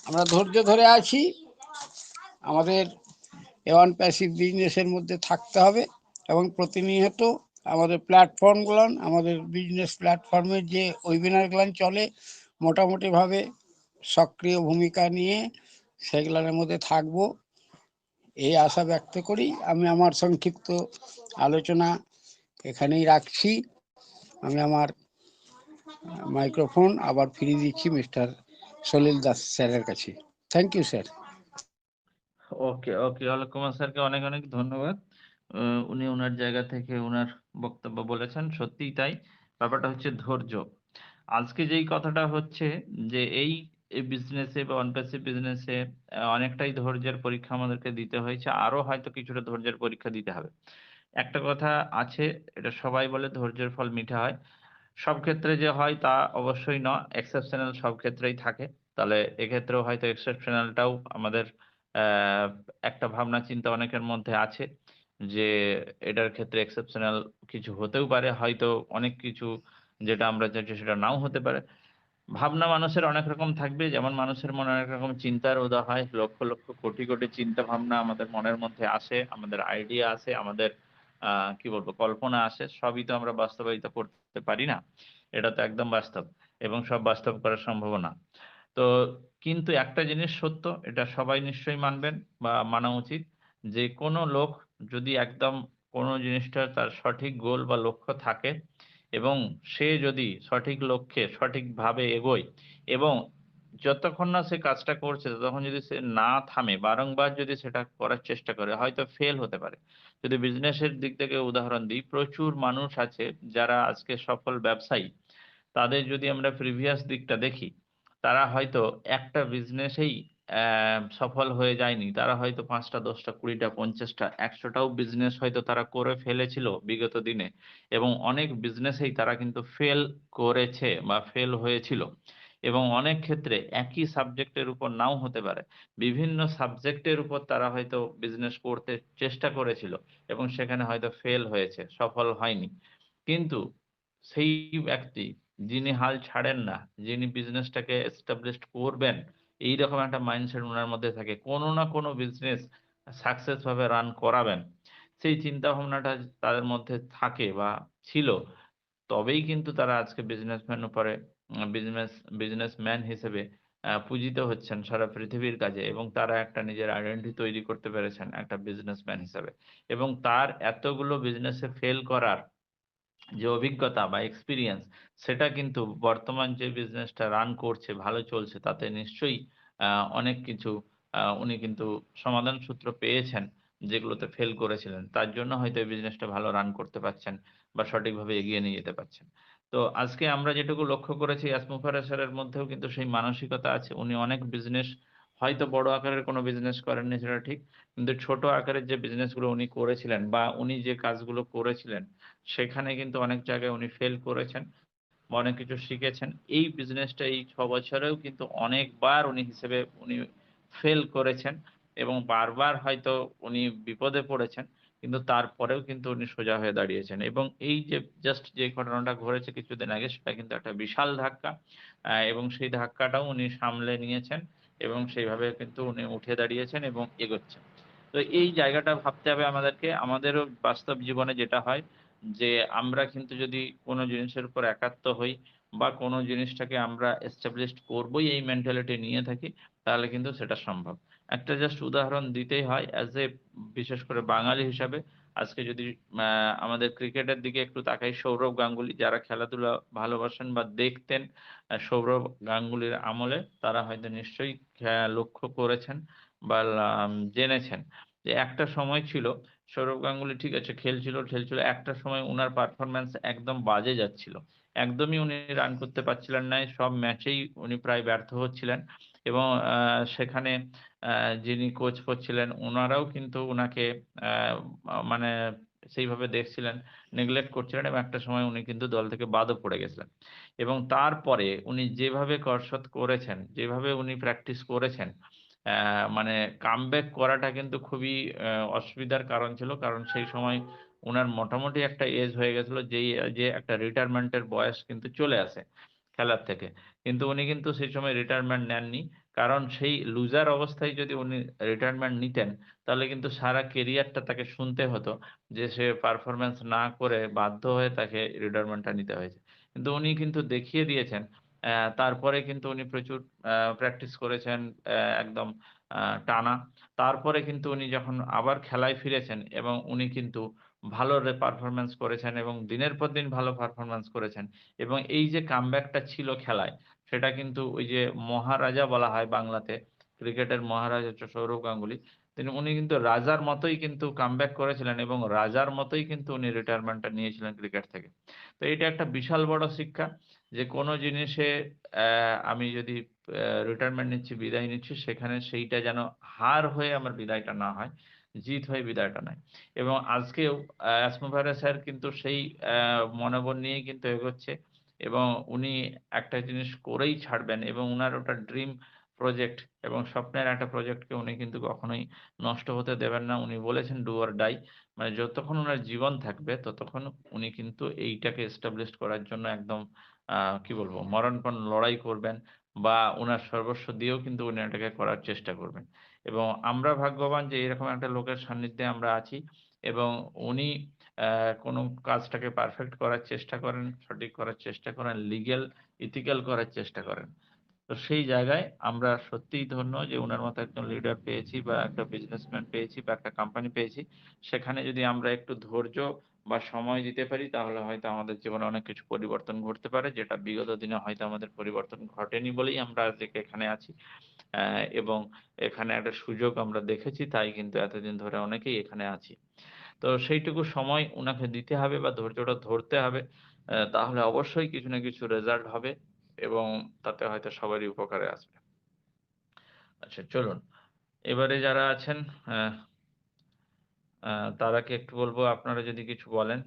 আমরা ধৈর্য ধরে আছি, আমাদের এওয়ান প্যাসিভ বিজনেসের মধ্যে থাকতে হবে এবং প্রতিনিয়ত আমাদের প্ল্যাটফর্মগুলো, আমাদের বিজনেস প্ল্যাটফর্মের যে ওয়েবিনারগুলো চলে, মোটামুটিভাবে সক্রিয় ভূমিকা নিয়ে সেগুলোর মধ্যে থাকবো এই আশা ব্যক্ত করি। আমি আমার সংক্ষিপ্ত আলোচনা এখানেই রাখছি। আমি আমার মাইক্রোফোন আবার ফিরিয়ে দিচ্ছি মিস্টার সলিল দাস স্যারের কাছে। Thank you sir. Okay, okay, Alok Kumar স্যারকে অনেক অনেক ধন্যবাদ। উনি ওনার জায়গা থেকে ওনার বক্তব্য বলেছেন, সত্যিই তাই। ব্যাপারটা হচ্ছে ধৈর্য। আজকে যেই কথাটা হচ্ছে যে এই বিজনেসে বা অনপ্যাসিভ বিজনেসে অনেকটাই ধৈর্যের পরীক্ষা আমাদেরকে দিতে হয়েছে, আরো হয়তো কিছুটা ধৈর্যের পরীক্ষা দিতে হবে। একটা কথা আছে, এটা সবাই বলে ধৈর্যের ফল মিঠা হয়। সব ক্ষেত্রে যে হয় তা অবশ্যই নয়, এক্সেপশনাল সব ক্ষেত্রেই থাকে। তাহলে এক্ষেত্রেও হয়তো এক্সেপশনালটাও আমাদের আহ, একটা ভাবনা চিন্তা অনেকের মধ্যে আছে যে এটার ক্ষেত্রে এক্সেপশনাল কিছু হতেও পারে, হয়তো অনেক কিছু যেটা আমরা চাইছি সেটা নাও হতে পারে। ভাবনা মানুষের অনেক রকম থাকবে, যেমন মানুষের মনে অনেক রকম চিন্তার উদয় হয়, লক্ষ লক্ষ কোটি কোটি চিন্তা ভাবনা আমাদের মনের মধ্যে আসে, আমাদের আইডিয়া আসে, আমাদের কি বলবো কল্পনা আসে, সবই তো আমরা বাস্তবায়িত করতে পারি না। এটা তো একদম বাস্তব, এবং সব বাস্তব করা সম্ভব না। তো কিন্তু একটা জিনিস সত্য, এটা সবাই নিশ্চয়ই মানবেন বা মানা উচিত, যে কোনো লোক যদি একদম কোনো জিনিসটা তার সঠিক গোল বা লক্ষ্য থাকে এবং সে যদি সঠিক লক্ষ্যে সঠিকভাবে এগোয় এবং যতক্ষণ না সে কাজটা করছে ততক্ষণ যদি সে না থামে, বারংবার যদি সেটা করার চেষ্টা করে, হয়তো ফেল হতে পারে। যদি বিজনেসের দিক থেকে উদাহরণ দিই, প্রচুর মানুষ আছে যারা আজকে সফল ব্যবসায়ী, তাদের যদি আমরা প্রিভিয়াস দিকটা দেখি, তারা হয়তো একটা বিজনেসেই সফল হয়ে যায়নি, তারা হয়তো 5টা 10টা 20টা 50টা 100টাও বিজনেস হয়তো তারা করে ফেলেছিল বিগত দিনে, এবং অনেক বিজনেসেই তারা কিন্তু ফেল করেছে বা ফেল হয়েছিল। এবং অনেক ক্ষেত্রে একই সাবজেক্টের উপর নাও হতে পারে, বিভিন্ন সাবজেক্টের উপর তারা হয়তো বিজনেস করতে চেষ্টা করেছিল এবং সেখানে হয়তো ফেল হয়েছে, সফল হয়নি। কিন্তু সেই ব্যক্তি যিনি হাল ছাড়েন না, যিনি বিজনেসটাকে এস্টাবলিশ করবেন, এইরকম একটা মাইন্ডসেট ওনার মধ্যে থাকে, কোনো না কোনো বিজনেস সাকসেস ভাবে রান করাবেন, সেই চিন্তা ভাবনাটা তাদের মধ্যে থাকে বা ছিল, তবেই কিন্তু তারা আজকে বিজনেসম্যান উপরে বিজনেস বিজনেসম্যান হিসেবে পূজিত হচ্ছেন সারা পৃথিবীর কাছে, এবং তারা একটা নিজের আইডেন্টিটি তৈরি করতে পেরেছেন একটা বিজনেসম্যান হিসেবে। এবং তার এতগুলো বিজনেসে ফেল করার যে অভিজ্ঞতা বা এক্সপিরিয়েন্স, সেটা কিন্তু বর্তমান যে বিজনেসটা রান করছে ভালো চলছে তাতে নিশ্চয়ই অনেক কিছু উনি কিন্তু সমাধান সূত্র পেয়েছেন যেগুলোতে ফেল করেছিলেন, তার জন্য হয়তো এই বিজনেসটা ভালো রান করতে পারছেন বা সঠিকভাবে এগিয়ে নিয়ে যেতে পারছেন। তো তো আজকে আমরা যেটুকু লক্ষ্য করেছি আসমুফার স্যারের মধ্যেও কিন্তু সেই মানসিকতা আছে। উনি অনেক বিজনেস, হয়তো বড় আকারের কোনো বিজনেস করেননি সেটা ঠিক। কিন্তু ছোট আকারের যে বিজনেসগুলো উনি করেছিলেন বা উনি যে কাজগুলো করেছিলেন, সেখানে কিন্তু অনেক জায়গায় উনি ফেল করেছেন বা অনেক কিছু শিখেছেন। এই বিজনেসটা এই ৬ বছরেও কিন্তু অনেকবার উনি ফেল করেছেন এবং বারবার হয়তো উনি বিপদে পড়েছেন। কিন্তু তারপরেও কিন্তু উনি সোজা হয়ে দাঁড়িয়েছেন এবং এই যে জাস্ট যে ঘটনাটা ঘটেছে কিছুদিন আগে সেটা কিন্তু একটা বিশাল ধাক্কা। এবং সেই ধাক্কাটাও উনি সামলে নিয়েছেন এবং সেইভাবে কিন্তু উনি উঠে দাঁড়িয়েছেন এবং এগোচ্ছেন। তো এই জায়গাটা ভাবতে হবে আমাদেরকে। আমাদেরও বাস্তব জীবনে যেটা হয় যে আমরা কিন্তু যদি কোন জিনিসের উপর একাত্ম হই বা কোন জিনিসটাকে আমরা established করবোই এই মেন্টালিটি নিয়ে থাকি, তাহলে কিন্তু সেটা সম্ভব। একটা জাস্ট উদাহরণ দিতেই হয় অ্যাজ এ বিশেষ করে বাঙালি হিসাবে আজকে যদি আ আমাদের ক্রিকেটের দিকে একটু তাকাই, সৌরভ গাঙ্গুলী যারা খেলাধুলা ভালোবাসেন বা দেখতেন সৌরভ গাঙ্গুলীর আমলে তারা হয়তো নিশ্চয়ই লক্ষ্য করেছেন বা জেনেছেন যে একটা সময় ছিল সৌরভ গাঙ্গুলী ঠিক আছে খেলছিল। একটা সময় উনার পারফরম্যান্স একদম বাজে যাচ্ছিল। একদমই উনি রান করতে পারছিলেন না। সব ম্যাচেই উনি প্রায় ব্যর্থ হচ্ছিলেন এবং সেখানে আ যিনি কোচ ছিলেন উনারাও কিন্তু উনাকে আ মানে সেইভাবে দেখছিলেন, নেগলেক্ট করছিলেন এবং একটা সময় উনি কিন্তু দল থেকে বাদও পড়ে গেছিলেন। এবং তারপরে উনি যেভাবে কসরত করেছেন, যেভাবে উনি প্র্যাকটিস করেছেন, মানে কামব্যাক করাটা কিন্তু খুবই অসুবিধার কারণ ছিল। কারণ সেই সময় উনার মোটামুটি একটা এজ হয়ে গেছিল যেই এজে একটা রিটায়ারমেন্ট এর বয়স কিন্তু চলে আসে খেলার থেকে। কিন্তু উনি কিন্তু সেই সময় রিটায়ারমেন্ট নেননি। কারণ সেই লুজার অবস্থায় যদি উনি রিটায়ারমেন্ট নিতেন, তাহলে কিন্তু সারা ক্যারিয়ারটা তাকে শুনতে হতো যে সে পারফরম্যান্স না করে বাধ্য হয়ে তাকে রিটায়ারমেন্টটা নিতে হয়েছে। কিন্তু উনি কিন্তু দেখিয়ে দিয়েছেন। তারপরে কিন্তু উনি প্রচুর প্র্যাকটিস করেছেন একদম আ টানা। তারপরে কিন্তু উনি যখন আবার খেলায় ফিরেছেন এবং উনি কিন্তু ভালো পারফরম্যান্স করেছেন এবং দিনের পর দিন ভালো পারফরম্যান্স করেছেন এবং এই যে কামব্যাকটা ছিল খেলায়, সেটা কিন্তু ওই যে মহারাজা বলা হয় বাংলাতে, ক্রিকেটের মহারাজ হচ্ছে সৌরভ গাঙ্গুলী। উনি কিন্তু রাজার মতোই কিন্তু কামব্যাক করেছিলেন এবং রাজার মতোই কিন্তু উনি রিটায়ারমেন্টটা নিয়েছিলেন ক্রিকেট থেকে। তো এটা একটা বিশাল বড় শিক্ষা যে কোন জিনিসে আমি যদি রিটায়ারমেন্ট নিচ্ছি, বিদায় নিচ্ছি সেখানে সেইটা যেন হার হয়ে আমার বিদায়টা না হয়, জিত হয়ে বিদায়টা নেয়। এবং আজকেও এসমোভারে স্যার কিন্তু সেই মনোবল নিয়েই কিন্তু এগোচ্ছে এবং উনি একটা জিনিস করেই ছাড়বেন এবং উনার ওটা ড্রিম প্রজেক্ট এবং স্বপ্নের একটা প্রজেক্টকে উনি কিন্তু কখনোই নষ্ট হতে দেবেন না। উনি বলেছেন ডু অর ডাই। মানে যতক্ষণ উনার জীবন থাকবে ততক্ষণ উনি কিন্তু এইটাকে established করার জন্য একদম আ কি বলবো মরণপণ লড়াই করবেন বা উনার সর্বস্ব দিয়েও কিন্তু উনি এটাকে করার চেষ্টা করবেন। এবং আমরা ভাগ্যবান যে এরকম একটা লোকের সান্নিধ্যে আমরা আছি এবং উনি কোনো কাজটাকে পারফেক্ট করার চেষ্টা করেন, সঠিক করার চেষ্টা করেন, লিগ্যাল, ইথিক্যাল করার চেষ্টা করেন। তো সেই জায়গায় আমরা সত্যিই ধন্য যে উনার মতো একজন লিডার পেয়েছি বা একটা বিজনেসম্যান পেয়েছি বা একটা কোম্পানি পেয়েছি। সেখানে যদি আমরা একটু ধৈর্য বা সময় দিতে পারি তাহলে হয়তো আমাদের জীবনে অনেক কিছু পরিবর্তন ঘটতে পারে। যেটা বিগত দিনে হয়তো আমাদের পরিবর্তন ঘটেনি বলেই আমরা আজকে এখানে আছি। এবং এখানে একটা সুযোগ আমরা দেখেছি তাই কিন্তু এতদিন ধরে অনেকেই এখানে আছি। তো সেইটুকু সময় উনাকে দিতে হবে বা ধৈর্যটা ধরতে হবে। তাহলে অবশ্যই কিছু না কিছু রেজাল্ট হবে এবং তাতে হয়তো সবারই উপকারে আসবে। আচ্ছা চলুন। এবারে যারা আছেন আ আ তারাকে একটু বলব আপনারা যদি কিছু বলেন।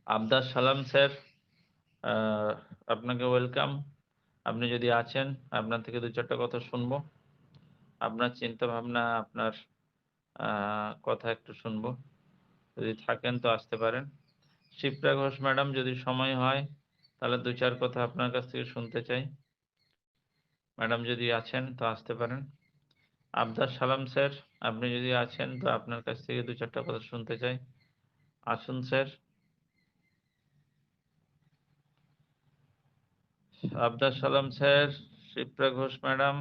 আবদার সালাম স্যার, আ আপনাকে ওয়েলকাম। আপনি যদি আছেন আপনার থেকে ২-৪ টা কথা শুনবো। আপনার চিন্তাভাবনা, আপনার আ কথা একটু শুনবো। যদি থাকেন তো আসতে পারেন। শিপ্রা ঘোষ ম্যাডাম যদি সময় হয় তাহলে ২-৪ কথা আপনার কাছ থেকে শুনতে চাই। ম্যাডাম যদি আছেন তো আসতে পারেন। আবদার সালাম স্যার, আপনি যদি আছেন তো আপনার কাছ থেকে ২-৪ টা কথা শুনতে চাই। আসুন স্যার। আবদার সালাম স্যার, শিপ্রা ঘোষ ম্যাডাম।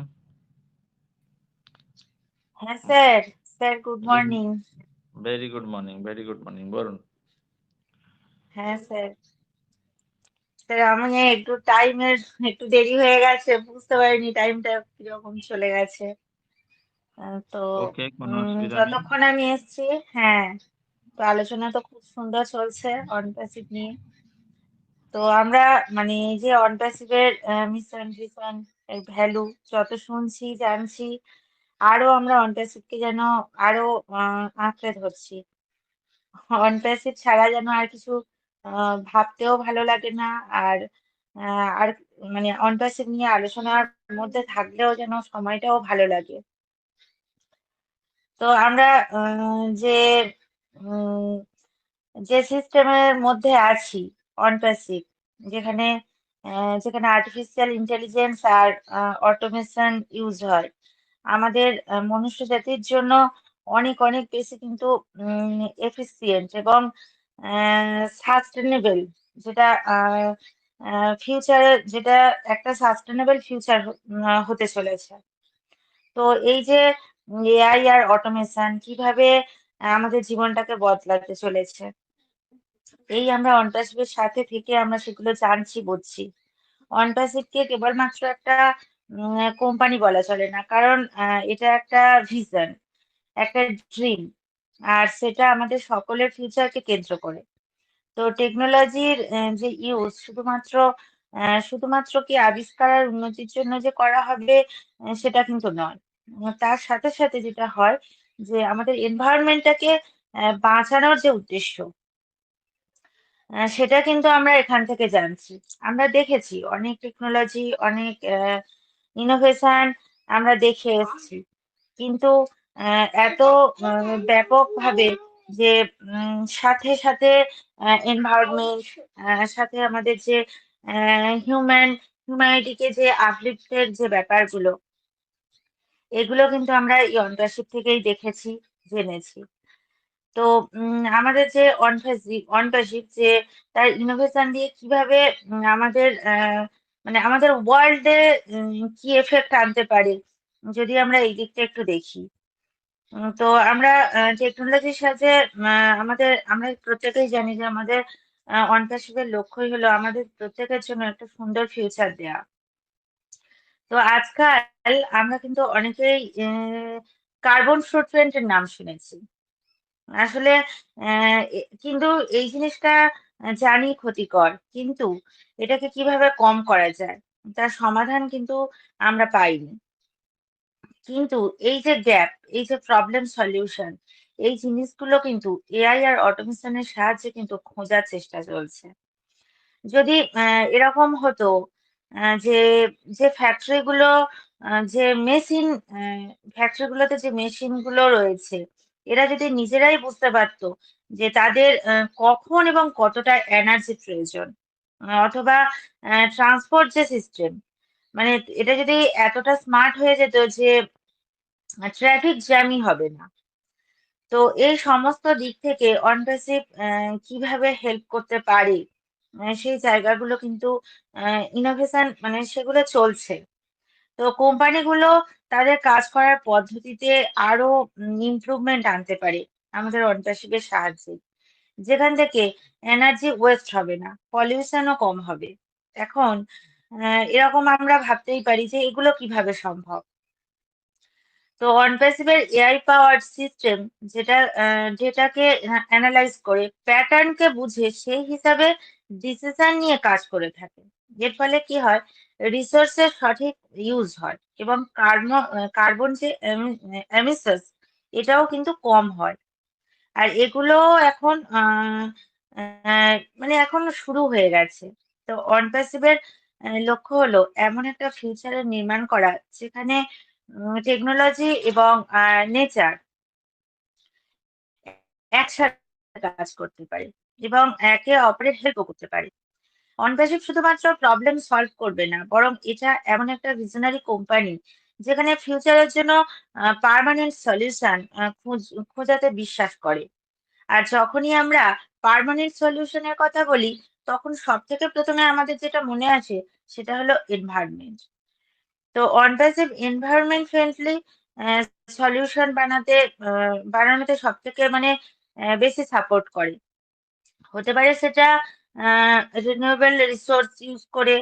হ্যাঁ sir, sir good morning. Very good morning, very good morning. বলুন। হ্যাঁ স্যার, স্যার আমি একটু টাইমের একটু দেরি হয়ে গেছে, বুঝতে পারিনি টাইমটা কিরকম চলে গেছে। তো ওকে, কোনো অসুবিধা নেই। যতক্ষণ আমি এসেছি, হ্যাঁ, তো আলোচনা তো খুব সুন্দর চলছে অন প্যাসিভ নিয়ে। তো আমরা মানে এই যে অন প্যাসিভের মিশন ভিশন ভ্যালু যত শুনছি জানছি, আরো আমরা অন প্যাসিভকে যেন আরো আঁকড়ে ধরছি। অন প্যাসিভ ছাড়া যেন আর কিছু ভাবতেও ভালো লাগে না। আর আর মানে অন প্যাসিভ নিয়ে আলোচনার মধ্যে থাকলেও যেন সময়টাও ভালো লাগে। তো আমরা যে উম, যে সিস্টেমের মধ্যে আছি অন প্যাসিভ, যেখানে যেখানে আর্টিফিশিয়াল ইন্টেলিজেন্স আর অটোমেশন ইউজ হয়, আমাদের মনুষ্য জাতির জন্য অনেক অনেক বেশি কিন্তু এফিসিয়েন্ট এবং সাস্টেনেবল, যেটা ফিউচারে, যেটা একটা সাস্টেনেবল ফিউচার হতে চলেছে। তো এই যে এআই আর অটোমেশন কিভাবে আমাদের জীবনটাকে বদলাতে চলেছে, এই আমরা অনপ্যাসিভের সাথে থেকে আমরা সেগুলো জানছি, বুঝছি। অনপ্যাসিভকে কেবলমাত্র একটা কোম্পানি বলা চলে না, কারণ এটা একটা ভিশন, একটা ড্রিম, আর সেটা আমাদের সকলের ফিউচারকে কেন্দ্র করে। তো টেকনোলজির যে ইউজ শুধুমাত্র কি আবিষ্কার আর উন্নতির জন্য যে করা হবে সেটা কিন্তু নয়। তার সাথে সাথে যেটা হয় যে আমাদের এনভায়রনমেন্টটাকে বাঁচানোর যে উদ্দেশ্য, সেটা কিন্তু আমরা এখান থেকে জানছি। আমরা দেখেছি অনেক টেকনোলজি, অনেক ইনোভেশন আমরা দেখে এসেছি, কিন্তু এত ব্যাপকভাবে যে সাথে সাথে এনভায়রনমেন্ট, সাথে আমাদের যে হিউম্যানিটিকে যে আপলিফ্টের যে ব্যাপারগুলো, এগুলো কিন্তু আমরা এই অন্টারশিপ থেকেই দেখেছি, জেনেছি। তো আমাদের যে অনপ্যাসিভ যে তার ইনোভেশন দিয়ে কিভাবে আমাদের মানে আমাদের ওয়ার্ল্ডে কি এফেক্ট আনতে পারে, যদি আমরা এই দিকটা একটু দেখি। তো আমরা টেকনোলজির সাথে আমরা প্রত্যেকেই জানি যে আমাদের অনপ্যাসিভের লক্ষ্যই হলো আমাদের প্রত্যেকের জন্য একটা সুন্দর ফিউচার দেয়া। তো আজকাল আমরা কিন্তু অনেকেই কার্বন ফুটপ্রিন্টের নাম শুনেছি। আসলে কিন্তু এই জিনিসটা জানি ক্ষতিকর, কিন্তু এটাকে কিভাবে কম করা যায় তার সমাধান কিন্তু আমরা পাইনি। কিন্তু এই যে গ্যাপ, এই যে প্রবলেম সলিউশন, এই জিনিসগুলো কিন্তু এআই আর অটোমেশনের সাহায্যে কিন্তু খোঁজার চেষ্টা চলছে। যদি এরকম হতো যে যে ফ্যাক্টরিগুলো যে মেশিন ফ্যাক্টরিগুলোতে যে মেশিনগুলো রয়েছে, এরা যদি নিজেরাই বুঝতে পারতো যে তাদের কখন এবং কতটা এনার্জি প্রয়োজন, অথবা ট্রান্সপোর্ট যে সিস্টেম, মানে এটা যদি এতটা স্মার্ট হয়ে যেত যে ট্রাফিক জ্যামই হবে না। তো এই সমস্ত দিক থেকে অনপ্যাসিভ কিভাবে হেল্প করতে পারে, সেই জায়গাগুলো কিন্তু ইনোভেশন মানে সেগুলো চলছে। তো কোম্পানিগুলো তাদের কাজ করার পদ্ধতিতে আরো ইমপ্রুভমেন্ট আনতে পারে আমাদের অনপ্যাসিভের সাহায্যে, যেখান থেকে এনার্জি ওয়েস্ট হবে না, পলিউশনও কম হবে। এখন এরকম আমরা ভাবতেই পারি যে এগুলো কিভাবে সম্ভব। তো অনপ্যাসিভের এআই পাওয়ার্ড সিস্টেম, যেটা ডেটাকে অ্যানালাইজ করে প্যাটার্নকে বুঝে সেই হিসাবে ডিসিশন নিয়ে কাজ করে থাকে। এর ফলে কি হয়, রিসোর্সের সঠিক ইউজ হয় এবং কার্বন যে এমিশনস, এটাও কিন্তু কম হয়। আর এগুলো এখন মানে এখন শুরু হয়ে গেছে। তো অনপ্যাসিভের লক্ষ্য হলো এমন একটা ফিউচারের নির্মাণ করা যেখানে টেকনোলজি এবং নেচার একসাথে কাজ করতে পারে এবং একে অপরের হেল্পও করতে পারে। অনপ্যাসিভ শুধুমাত্র প্রবলেম সলভ করবে না, বরং এটা এমন একটা ভিশনারি কোম্পানি যেখানে ফিউচারের জন্য পার্মানেন্ট সলিউশন খোঁজাতে বিশ্বাস করে। আর যখনই আমরা পার্মানেন্ট সলিউশনের কথা বলি, তখন সব থেকে প্রথমে আমাদের যেটা মনে আসে সেটা হলো এনভায়রনমেন্ট। তো অনপ্যাসিভ এনভায়রনমেন্ট ফ্রেন্ডলি সলিউশন বানানোতে সব থেকে মানে বেশি সাপোর্ট করে। হতে পারে সেটা রিনিউয়েবল রিসোর্স ইউজ করে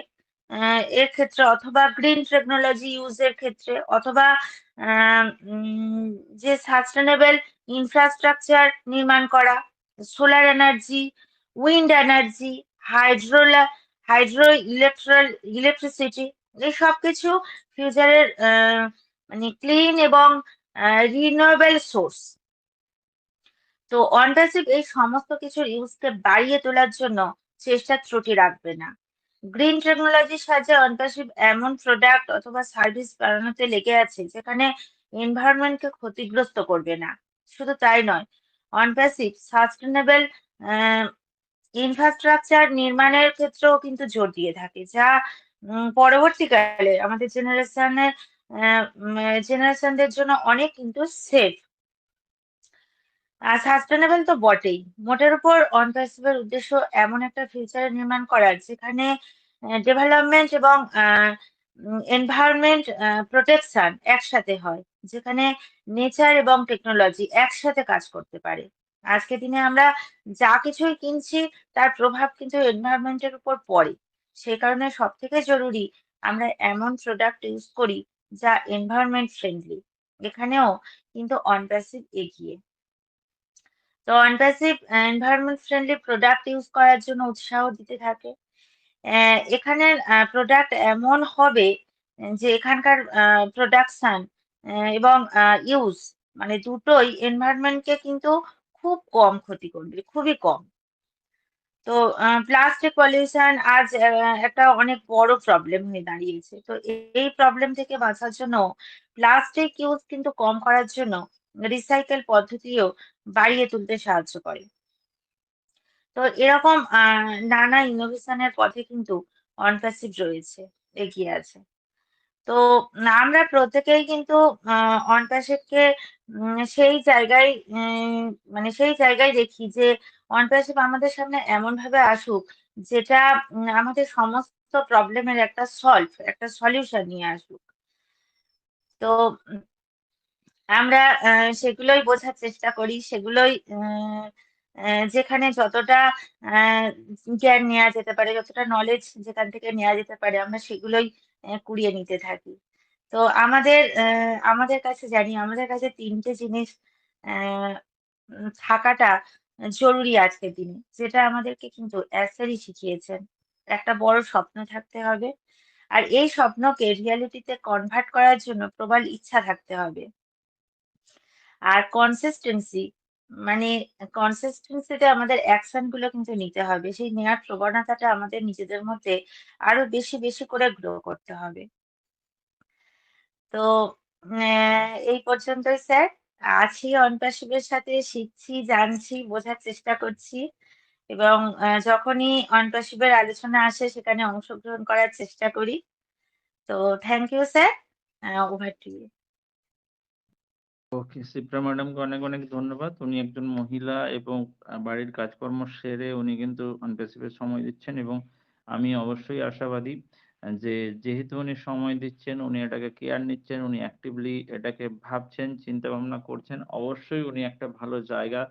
এর ক্ষেত্রে, অথবা গ্রিন টেকনোলজি ইউজের ক্ষেত্রে, অথবা আহ, উম, যে সাস্টেনেবল ইনফ্রাস্ট্রাকচার নির্মাণ করা, solar energy, wind energy, hydro electricity, এই সব কিছু ফিউচারের মানে ক্লিন এবং রিনিউয়েবল সোর্স। তো অনপ্যাসিভ এই সমস্ত কিছুর ইউজকে বাড়িয়ে তোলার জন্য চেষ্টা ত্রুটি রাখবে না। গ্রিন টেকনোলজির সাহায্যে অনপ্যাসিভ এমন প্রোডাক্ট অথবা সার্ভিস বানানোতে লেগে আছে যেখানে এনভায়রনমেন্টকে ক্ষতিগ্রস্ত করবে না। শুধু তাই নয়, অনপ্যাসিভ সাস্টেনেবল ইনফ্রাস্ট্রাকচার নির্মাণের ক্ষেত্রেও কিন্তু জোর দিয়ে থাকে, যা পরবর্তীকালে আমাদের জেনারেশনদের জন্য অনেক কিন্তু সেফ আর সাস্টেনেবল তো বটেই। মোটের উপর অনপ্যাসিভের উদ্দেশ্য এমন একটা ফিউচার নির্মাণ করার যেখানে ডেভেলপমেন্ট এবং এনভায়রনমেন্ট প্রোটেকশন একসাথে হয়, যেখানে নেচার এবং টেকনোলজি একসাথে কাজ করতে পারে। আজকের দিনে আমরা যা কিছুই কিনছি তার প্রভাব কিন্তু এনভায়রনমেন্টের উপর পড়ে। সেই কারণে সব থেকে জরুরি আমরা এমন প্রোডাক্ট ইউজ করি যা এনভায়রনমেন্ট ফ্রেন্ডলি। এখানেও কিন্তু অনপ্যাসিভ এগিয়ে। তো অনপ্যাসিভ এনভায়রনমেন্ট ফ্রেন্ডলি প্রোডাক্ট ইউজ করার জন্য উৎসাহ দিতে থাকে। এখানের প্রোডাক্ট এমন হবে যে এখানকার প্রোডাকশন এবং ইউজ মানে দুটোই এনভায়রনমেন্টকে কিন্তু খুব কম ক্ষতি করবে, খুবই কম। তো প্লাস্টিক পলিউশন আজ একটা অনেক বড় প্রবলেম হয়ে দাঁড়িয়েছে। তো এই প্রবলেম থেকে বাঁচার জন্য প্লাস্টিক ইউজ কিন্তু কম করার জন্য রিসাইকেল পদ্ধতিও বাড়িয়ে তুলতে সাহায্য করে। তো এরকম নানা ইনোভেশনের পথে কিন্তু অনপ্যাসিভ রয়েছে, এগিয়ে আছে। তো আমরা প্রত্যেকেই কিন্তু অনপ্যাসিভকে সেই জায়গায় মানে সেই জায়গায় দেখি যে অনপ্যাসিভ আমাদের সামনে এমন ভাবে আসুক যেটা আমাদের সমস্ত প্রবলেমের একটা সলিউশন নিয়ে আসুক। তো আমরা সেগুলোই বোঝার চেষ্টা করি, সেগুলোই যেখানে যতটা আহ, জ্ঞান নেওয়া যেতে পারে, যতটা নলেজ যেখান থেকে নেওয়া যেতে পারে, আমরা সেগুলোই কুড়িয়ে নিতে থাকি। তো আমাদের কাছে জানি আমাদের কাছে তিনটে জিনিস আহ, থাকাটা জরুরি আজকের দিনে, যেটা আমাদেরকে কিন্তু অ্যাসারি শিখিয়েছেন। একটা বড় স্বপ্ন থাকতে হবে, আর এই স্বপ্নকে রিয়ালিটিতে কনভার্ট করার জন্য প্রবল ইচ্ছা থাকতে হবে। আর মানে কনসিস্টেন্সিতে আমাদের অ্যাকশন গুলো কিন্তু নিতে হবে, সেই নেওয়ার প্রবণতাটা আমাদের নিজেদের মধ্যে আরো বেশি বেশি করে গ্রো করতে হবে। তো এই পর্যন্তই স্যার। আছি অনপ্যাসিভের সাথে, শিখছি, জানছি, বোঝার চেষ্টা করছি, এবং যখনই অনপ্যাসিভের আলোচনা আসে সেখানে অংশগ্রহণ করার চেষ্টা করি। তো thank you sir, over to you. Okay, Sipra ম্যাডামকে অনেক অনেক ধন্যবাদ। উনি একজন মহিলা এবং বাড়ির কাজকর্ম সেরে উনি কিন্তু অনপ্যাসিভে সময় দিচ্ছেন, এবং আমি অবশ্যই আশাবাদী যে যেহেতু উনি সময় দিচ্ছেন, উনি এটাকে কেয়ার নিচ্ছেন, উনি অ্যাক্টিভলি এটাকে ভাবছেন, চিন্তা ভাবনা করছেন, অবশ্যই উনি একটা ভালো জায়গা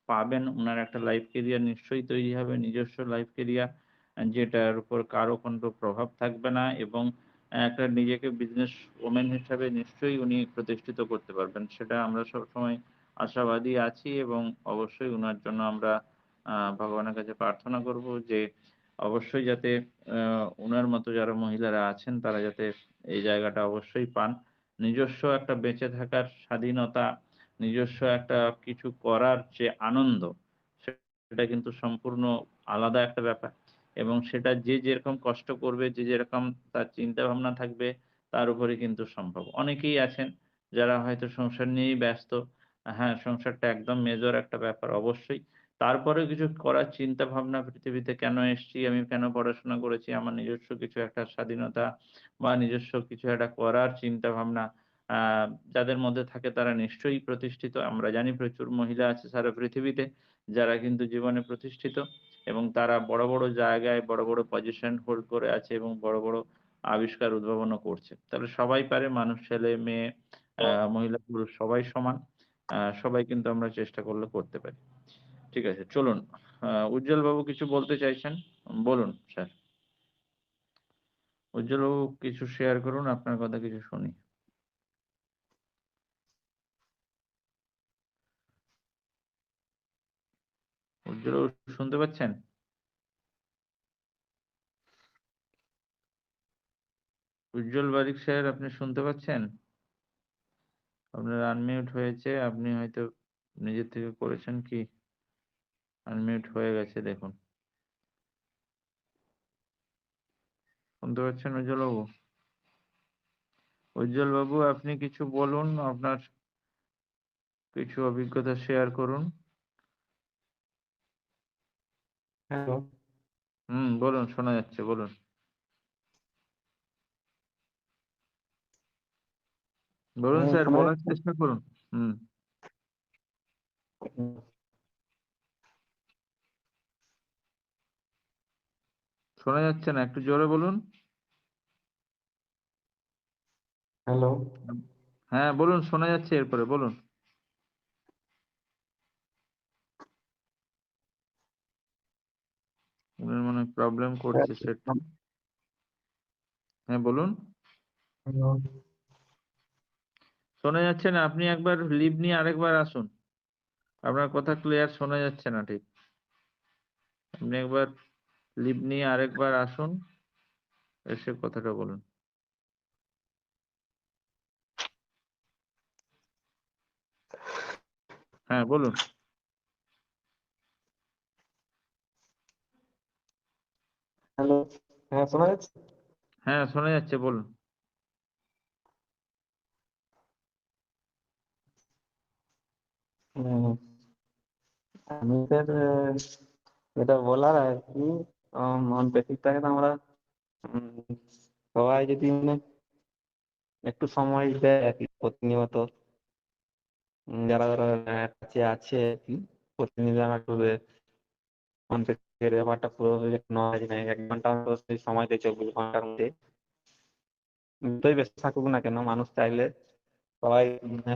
পাবেন। উনার একটা লাইফ কেরিয়ার নিশ্চয়ই তৈরি হবে, নিজস্ব লাইফ কেরিয়ার, যেটার উপর কারো কোনো প্রভাব থাকবে না, এবং একটা নিজেকে বিজনেস ওমেন হিসাবে নিশ্চয়ই উনি প্রতিষ্ঠিত করতে পারবেন, সেটা আমরা সবসময় আশাবাদী আছি। এবং অবশ্যই উনার জন্য আমরা ভগবানের কাছে প্রার্থনা করব যে অবশ্যই যাতে উনার মতো যারা মহিলারা আছেন তারা যাতে এই জায়গাটা অবশ্যই পান। নিজস্ব একটা বেঁচে থাকার স্বাধীনতা, নিজস্ব একটা কিছু করার যে আনন্দ, সেটা কিন্তু সম্পূর্ণ আলাদা একটা ব্যাপার, এবং সেটা যে যেরকম কষ্ট করবে, যে যেরকম তার চিন্তা ভাবনা থাকবে, তার উপরে কিন্তু সম্ভব। অনেকেই আছেন যারা হয়তো সংসার নিয়েই ব্যস্ত। হ্যাঁ, সংসারটা একদম মেজর একটা ব্যাপার অবশ্যই। তারপরেও কিছু করার চিন্তা ভাবনা, পৃথিবীতে কেন এসেছি, আমি কেন পড়াশোনা করেছি, আমার নিজস্ব কিছু একটা স্বাধীনতা বা নিজস্ব কিছু একটা করার চিন্তা ভাবনা আ যাদের মধ্যে থাকে তারা নিশ্চয়ই প্রতিষ্ঠিত। আমরা জানি প্রচুর মহিলা আছে সারা পৃথিবীতে যারা কিন্তু জীবনে প্রতিষ্ঠিত, এবং তারা বড় বড় জায়গায় বড় বড় পজিশন হোল্ড করে আছে, এবং বড় বড় আবিষ্কার উদ্ভাবনও করছে। তাহলে সবাই পারে, মানুষ, ছেলে মেয়ে, মহিলা পুরুষ সবাই সমান। সবাই কিন্তু আমরা চেষ্টা করলে করতে পারি। ঠিক আছে, চলুন। উজ্জ্বল বাবু কিছু বলতে চাইছেন? বলুন স্যার। উজ্জ্বল বাবু কিছু শেয়ার করুন, আপনার কথা কিছু শুনি। উজ্জ্বল বাবু শুনতে পাচ্ছেন? উজ্জ্বল বারিক স্যার, আপনি শুনতে পাচ্ছেন? আপনার আনমিউট হয়েছে, আপনি হয়তো নিজের থেকে করেছেন কি? আনমিউট হয়ে গেছে দেখুন। শুনতে পাচ্ছেন উজ্জ্বল বাবু? উজ্জ্বল বাবু, আপনি কিছু বলুন, আপনার কিছু অভিজ্ঞতা শেয়ার করুন। হ্যালো। বলুন, শোনা যাচ্ছে, বলুন। বলুন স্যার, শোনা বলার যাচ্ছে? চেষ্টা করুন। হুম হুম, শোনা যাচ্ছে না, একটু জোরে বলুন। হ্যালো। হ্যাঁ বলুন, শোনা যাচ্ছে, এরপরে বলুন। আপনার মনে প্রবলেম করছে সেটা। হ্যাঁ বলুন। হ্যালো। শোনা যাচ্ছে না, আপনি একবার লিভ নিয়ে আরেকবার আসুন। আপনার কথা ক্লিয়ার শোনা যাচ্ছে না ঠিক। আপনি একবার লিভ নিয়ে আরেকবার আসুন, এসে কথাটা বলুন। হ্যাঁ বলুন। হ্যালো। হ্যাঁ, শোনা যাচ্ছে? হ্যাঁ শোনা যাচ্ছে, বলুন। হুম, আমি স্যার যেটা বলার আর কি, নন বেসিকটাকে তো আমরা উম, সবাই যদি মানে একটু সময় দেয় আর কি প্রতিনিয়ত, যারা যারা কাছে আছে আর কি, প্রতিনিয়ত আমরা একটু নন বেসিকের ব্যাপারটা পুরো নয় নেই, 1 ঘন্টা অন্তত সেই সময় দেয় 24 ঘন্টার মধ্যে। যতই ব্যস্ত থাকুক না কেন, মানুষ চাইলে সবাই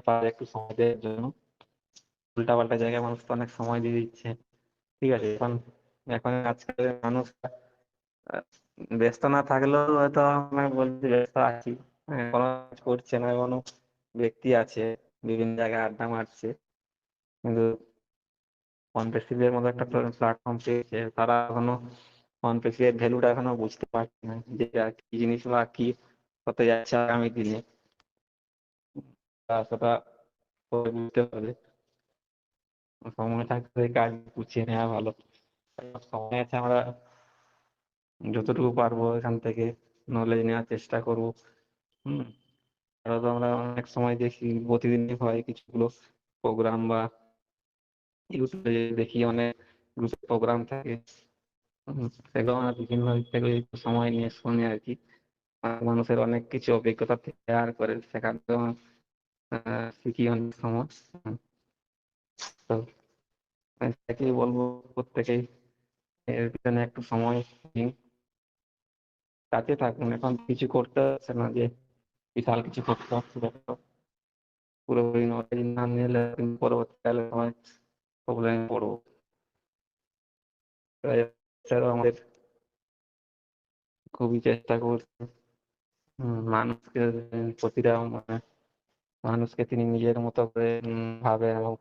পারে একটু সময় দেওয়ার জন্য। উল্টাপাল্টা জায়গায় মানুষ তো অনেক সময় দিয়ে দিচ্ছে। ঠিক আছে, এখন এখন আজকাল মানুষ আহ, ব্যস্ত না থাকলেও হয়তো আমরা বলছি ব্যস্ত আছি, কোনো কাজ করছে না, কোনো ব্যক্তি আছে বিভিন্ন জায়গায় আড্ডা মারছে, কিন্তু কনফেসিভের মতো একটা প্ল্যাটফর্ম পেয়েছে, তারা এখনো কনফেসিভের ভ্যালুটা এখনো বুঝতে পারছে না, যে কি জিনিস বা কি হতে যাচ্ছে আগামী দিনে। সেটা পরে বুঝতে হবে। সময় থাকতে কাজ গুছিয়ে নেওয়া ভালো। সময় আছে, আমরা যতটুকু পারবো এখান থেকে নলেজ নেওয়ার চেষ্টা করবো। হম আরো তো আমরা অনেক সময় দেখি, প্রতিদিনই হয় কিছুগুলো প্রোগ্রাম, বা ইউটিউবে দেখি অনেক গ্রুপের প্রোগ্রাম থাকে। সেগুলো আমরা বিভিন্ন দিক থেকে একটু সময় নিয়ে শুনি আর কি। মানুষের অনেক কিছু অভিজ্ঞতা শেয়ার করে, সেখান থেকে শিখি অনেক সময়। তো এটাকেই বলবো, প্রত্যেকেই এর পিছনে একটু সময় দিন, কাজে থাকুন। এখন কিছু করতে হচ্ছে না যে বিশাল কিছু করতে হচ্ছে, দেখো পুরোপুরি নলেজ না নিলে কিন্তু পরবর্তীকালে সময় প্রবলেমে পড়বো। তাই এছাড়াও আমাদের খুবই চেষ্টা করছে মানুষকে, প্রতিটা মানে মানুষকে তিনি নিজের মতো করে ভাবে, এবং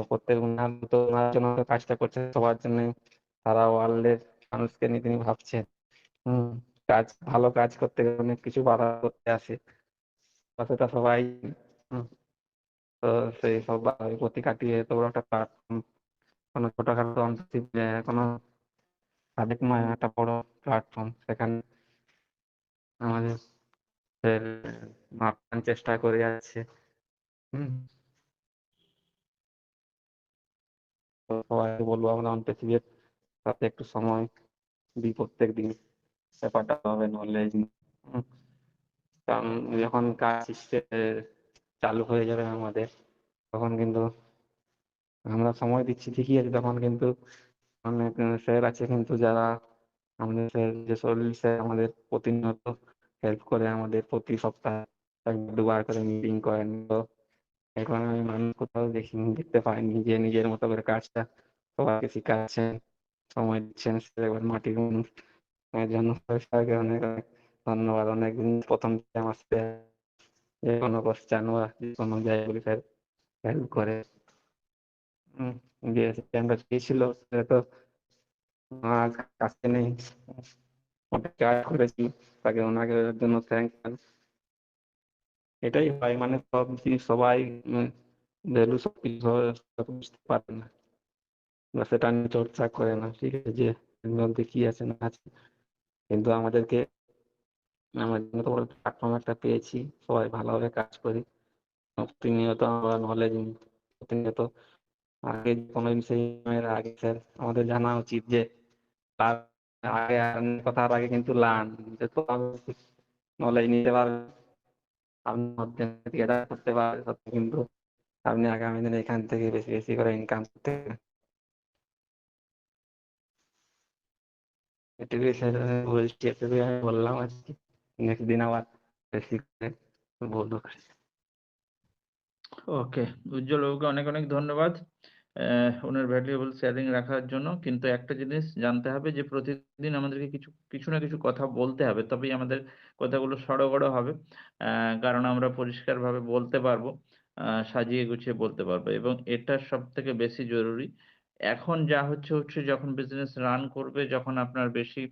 প্রত্যেক উন্নত ওনার জন্য তো কাজটা করছে সবার জন্য, সারা ওয়ার্ল্ডের মানুষকে নিয়ে তিনি ভাবছেন। হম ভালো কাজ করতে গেলে অনেক কিছু বাধা করতে আসে, সেটা সবাই হম, তো সেই সব বাধার প্রতি কাটিয়ে এত বড় একটা প্ল্যাটফর্ম, কোনো ছোটখাটো কোনো সাবেক নয়, একটা বড় প্ল্যাটফর্ম, সেখানে আমাদের মাপার চেষ্টা করে যাচ্ছে। হম তো সবাইকে বলবো, আমরা পৃথিবীর সাথে একটু সময় দিই প্রত্যেক দিন, ব্যাপারটা হবে নলেজ। কারণ যখন কাজ চালু হয়ে যাবে আমাদের, তখন কিন্তু আমরা সময় দিচ্ছি ঠিকই আছে, তখন কিন্তু অনেক স্যার আছে কিন্তু যারা আমাদের স্যার, যে সলিল স্যার আমাদের প্রতিনিয়ত হেল্প করে, আমাদের প্রতি সপ্তাহে 1-2 বার করে মিটিং করেন। তো এখন আমি মানুষ কোথাও দেখতে পাইনি যে নিজের মতো করে কাজটা সবাইকে শিখাচ্ছেন, সময় দিচ্ছেন। সে একবার মাটির মানুষ, এর জন্য স্যারকে অনেক অনেক ধন্যবাদ। অনেকদিন প্রথম থেকে আমার সাথে যে কোনো কোশ্চেন বা যে কোনো জায়গাগুলি স্যার হেল্প করে। হম যে সিস্টেমটা চেয়েছিল সেটা তো আমার কাছে নেই। অনেক কাজ করেছি, তাকে ওনাকে এর জন্য থ্যাংক। এটাই হয়, মানে সব জিনিস সবাই ভ্যালু সব কিছু বুঝতে পারে না বা সেটা নিয়ে চর্চা করে না, ঠিক আছে, যে এর মধ্যে কি আছে না আছে। কিন্তু আমাদেরকে আমরা যত বড় প্ল্যাটফর্ম একটা পেয়েছি, সবাই ভালোভাবে কাজ করি, প্রতিনিয়ত আমরা নলেজ, প্রতিনিয়ত আগে কোনো বিষয়ের আগে স্যার আমাদের জানা উচিত যে তার আগে কথার আগে কিন্তু লার্ন, যত নলেজ নিতে পারবে, আপনি মধ্যে এটা করতে পারবে, তত কিন্তু আপনি আগামী দিনে এখান থেকে বেশি বেশি করে ইনকাম করতে পারবেন। এটুকুই স্যার বলছি, এটুকুই আমি বললাম আজকে। নেক্সট দিন আবার বেশি করে বলবো। ওকে, উজ্জ্বল বাবুকে অনেক অনেক ধন্যবাদ ওনার ভ্যালুয়েবল শেয়ারিং রাখার জন্য। কিন্তু একটা জিনিস জানতে হবে যে প্রতিদিন আমাদেরকে কিছু না কিছু কথা বলতে হবে, তবেই আমাদের কথাগুলো সড়গড় হবে। কারণ আমরা পরিষ্কারভাবে বলতে পারবো, সাজিয়ে গুছিয়ে বলতে পারবো, এবং এটা সবথেকে বেশি জরুরি। এখন যা হচ্ছে যখন বিজনেস রান করবে, যখন আপনার বেশি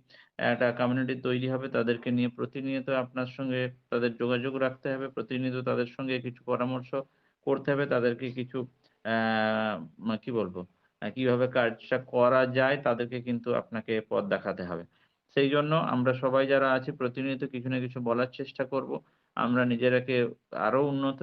একটা কমিউনিটি তৈরি হবে, তাদেরকে নিয়ে প্রতিনিয়ত আপনার সঙ্গে তাদের যোগাযোগ রাখতে হবে, প্রতিনিয়ত তাদের সঙ্গে কিছু পরামর্শ করতে হবে, তাদেরকে কিছু কি বলবো? কিভাবে কাজটা করা যায় তাদেরকে কিন্তু আপনাকে পথ দেখাতে হবে। সেইজন্য আমরা সবাই যারা আছি প্রতিনিয়ত কিছু না কিছু বলার চেষ্টা করব। আমরা নিজেরাকে আরো উন্নত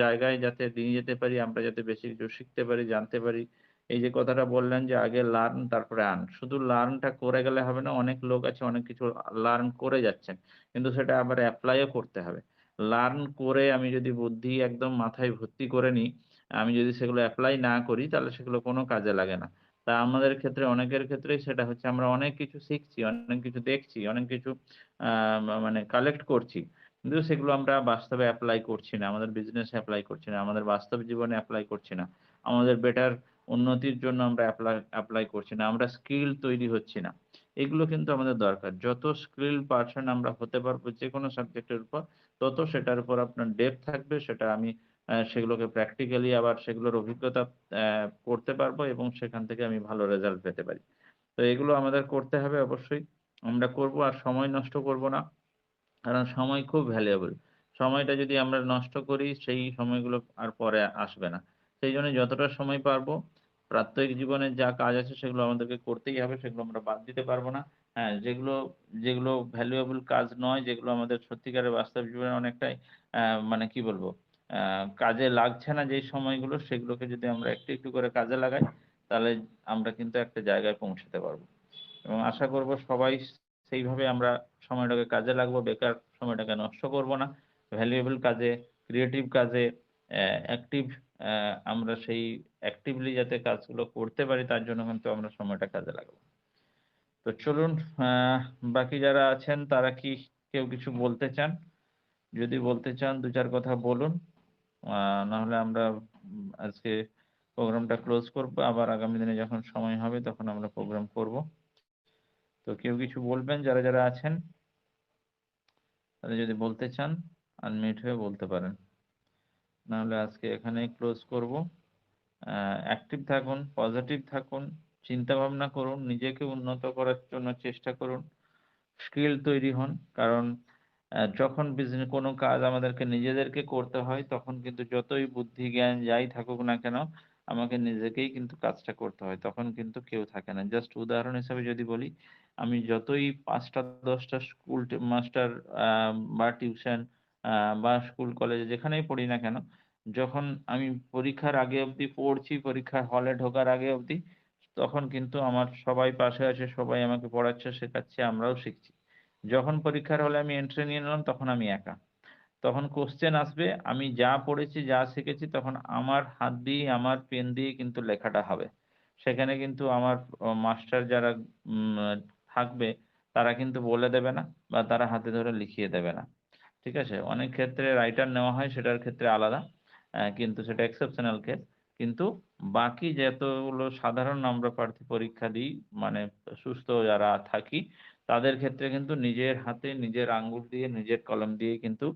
জায়গায় যাতে নিয়ে যেতে পারি, আমরা যাতে বেশি কিছু শিখতে পারি, জানতে পারি। এই যে কথাটা বললেন যে আগে লার্ন তারপরে আর্ন। শুধু লার্নটা করে গেলে হবে না। অনেক লোক আছে অনেক কিছু লার্ন করে যাচ্ছেন। কিন্তু সেটা আবার এপ্লাইও করতে হবে। লার্ন করে আমি যদি বুদ্ধি একদম মাথায় ভর্তি করে নিই, আমি যদি সেগুলো এপ্লাই না করি তাহলে সেগুলো কোনো কাজে লাগে না। তা আমাদের ক্ষেত্রে অনেকের ক্ষেত্রেই সেটা হচ্ছে, আমরা অনেক কিছু শিখছি, অনেক কিছু দেখছি, অনেক কিছু আ মানে কালেক্ট করছি। কিন্তু সেগুলো আমরা বাস্তবে এপ্লাই করছি না। আমাদের বিজনেসে এপ্লাই করছি না। আমাদের বাস্তব জীবনে এপ্লাই করছি না। আমাদের বেটার উন্নতির জন্য আমরা এপ্লাই করছি না। আমরা স্কিল তৈরি হচ্ছি না। এগুলো কিন্তু আমাদের দরকার। যত স্কিল পারসন আমরা হতে পারবো যেকোনো সাবজেক্টের উপর, তত সেটার উপর আপনার ডেপথ থাকবে। সেটা আমি সেগুলোকে প্র্যাকটিক্যালি আবার সেগুলোর অভিজ্ঞতা করতে পারবো, এবং সেখান থেকে আমি ভালো রেজাল্ট পেতে পারি। তো এগুলো আমাদের করতে হবে অবশ্যই। আমরা করব, আর সময় নষ্ট করব না। কারণ সময় খুব ভ্যালুয়েবল। সময়টা যদি আমরা নষ্ট করি, সেই সময়গুলো আর পরে আসবে না। সেইজন্য যতটা সময় পারবো, প্রাত্যহিক জীবনের যা কাজ আছে সেগুলো আমাদেরকে করতেই হবে। সেগুলো আমরা বাদ দিতে পারব না। হ্যাঁ, যেগুলো ভ্যালুয়েবল কাজ নয়, যেগুলো আমাদের সত্যিকারের বাস্তব জীবনে অনেকটাই অ্যা মানে কি বলবো? কাজে লাগছে না যেই সময়গুলো, সেগুলোকে যদি আমরা একটু, একটু করে কাজে লাগাই, তাহলে আমরা কিন্তু একটা জায়গায় পৌঁছাতে পারব। এবং আশা করব সবাই সেইভাবে আমরা সময়টাকে কাজে লাগাবো, বেকার সময়টাকে নষ্ট করব না। ভ্যালুয়েবল কাজে, ক্রিয়েটিভ কাজে অ্যাক্টিভ আমরা সেই অ্যাক্টিভলি যাতে কাজগুলো করতে পারি, তার জন্য কিন্তু আমরা সময়টা কাজে লাগাবো। তো চলুন, বাকি যারা আছেন তারা কি কেউ কিছু বলতে চান? যদি বলতে চান ২-৪ কথা বলুন। নাহলে আমরা আজকে প্রোগ্রামটা ক্লোজ করব। আবার আগামী দিনে যখন সময় হবে তখন আমরা প্রোগ্রাম করব। তো কেউ কিছু বলবেন যারা আছেন? তাহলে যদি বলতে চান আনমিউট হয়ে বলতে পারেন। নাহলে আজকে এখানেই ক্লোজ করব। অ্যাক্টিভ থাকুন, পজিটিভ থাকুন, চিন্তা ভাবনা করুন, নিজেকে উন্নত করার জন্য চেষ্টা করুন, স্কিল তৈরি হন। কারণ যখন কোনো কাজ আমাদেরকে নিজেদেরকে করতে হয়, তখন কিন্তু যতই বুদ্ধি জ্ঞান যাই থাকুক না কেন, আমাকে নিজেকেই কিন্তু কাজটা করতে হয়। তখন কিন্তু কেউ থাকে না। জাস্ট উদাহরণ হিসেবে যদি বলি, আমি যতই ৫টা ১০টা স্কুল মাস্টার আ বা টিউশন বা স্কুল কলেজে যেখানেই পড়ি না কেন, যখন আমি পরীক্ষার আগে অবধি পড়ছি, পরীক্ষার হলে ঢোকার আগে অবধি, তখন কিন্তু আমার সবাই পাশে আছে, সবাই আমাকে পড়াচ্ছে, শেখাচ্ছে, আমরাও শিখছি। যখন পরীক্ষার হলে আমি এন্ট্রি নিয়ে নিলাম, তখন আমি একা। তখন কোয়েশ্চেন আসবে, আমি যা পড়েছি, যা শিখেছি, তখন আমার হাত দিয়ে, আমার পেন দিয়ে কিন্তু লেখাটা হবে। সেখানে কিন্তু আমার মাস্টার যারা উম থাকবে, তারা কিন্তু বলে দেবে না, বা তারা হাতে ধরে লিখিয়ে দেবে না। ঠিক আছে? অনেক ক্ষেত্রে রাইটার নেওয়া হয়, সেটার ক্ষেত্রে আলাদা। কিন্তু সেটা এক্সেপশনাল কেস। কিন্তু বাকি যতগুলো সাধারণ আমরা প্রার্থী পরীক্ষা দিই, মানে সুস্থ যারা থাকি, তাদের ক্ষেত্রে কিন্তু নিজের হাতে, নিজের আঙ্গুল দিয়ে, নিজের কলম দিয়েই কিন্তু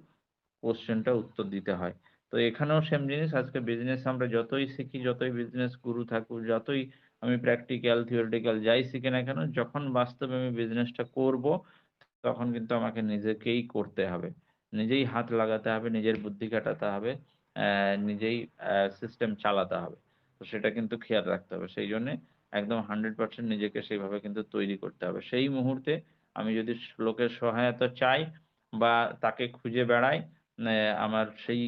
কোয়েশ্চেনটার উত্তর দিতে হয়। তো এখানেও সেম জিনিস, আজকে বিজনেস আমরা যতই শিখি, যতই বিজনেস গুরু থাকুক, যতই আমি প্র্যাকটিক্যাল, থিওরিটিক্যাল যাই শিখি না কেন, যখন বাস্তবে আমি বিজনেসটা করব, তখন কিন্তু আমাকে নিজেকেই করতে হবে। নিজেই হাত লাগাতে হবে, নিজের বুদ্ধি খাটাতে হবে, নিজেই সিস্টেম চালাতে হবে। তো সেটা কিন্তু খেয়াল রাখতে হবে। সেইজন্যে একদম 100% নিজেকে সেইভাবে কিন্তু তৈরি করতে হবে। সেই মুহূর্তে আমি যদি লোকের সহায়তা চাই বা তাকে খুঁজে বেড়াই, আমার সেই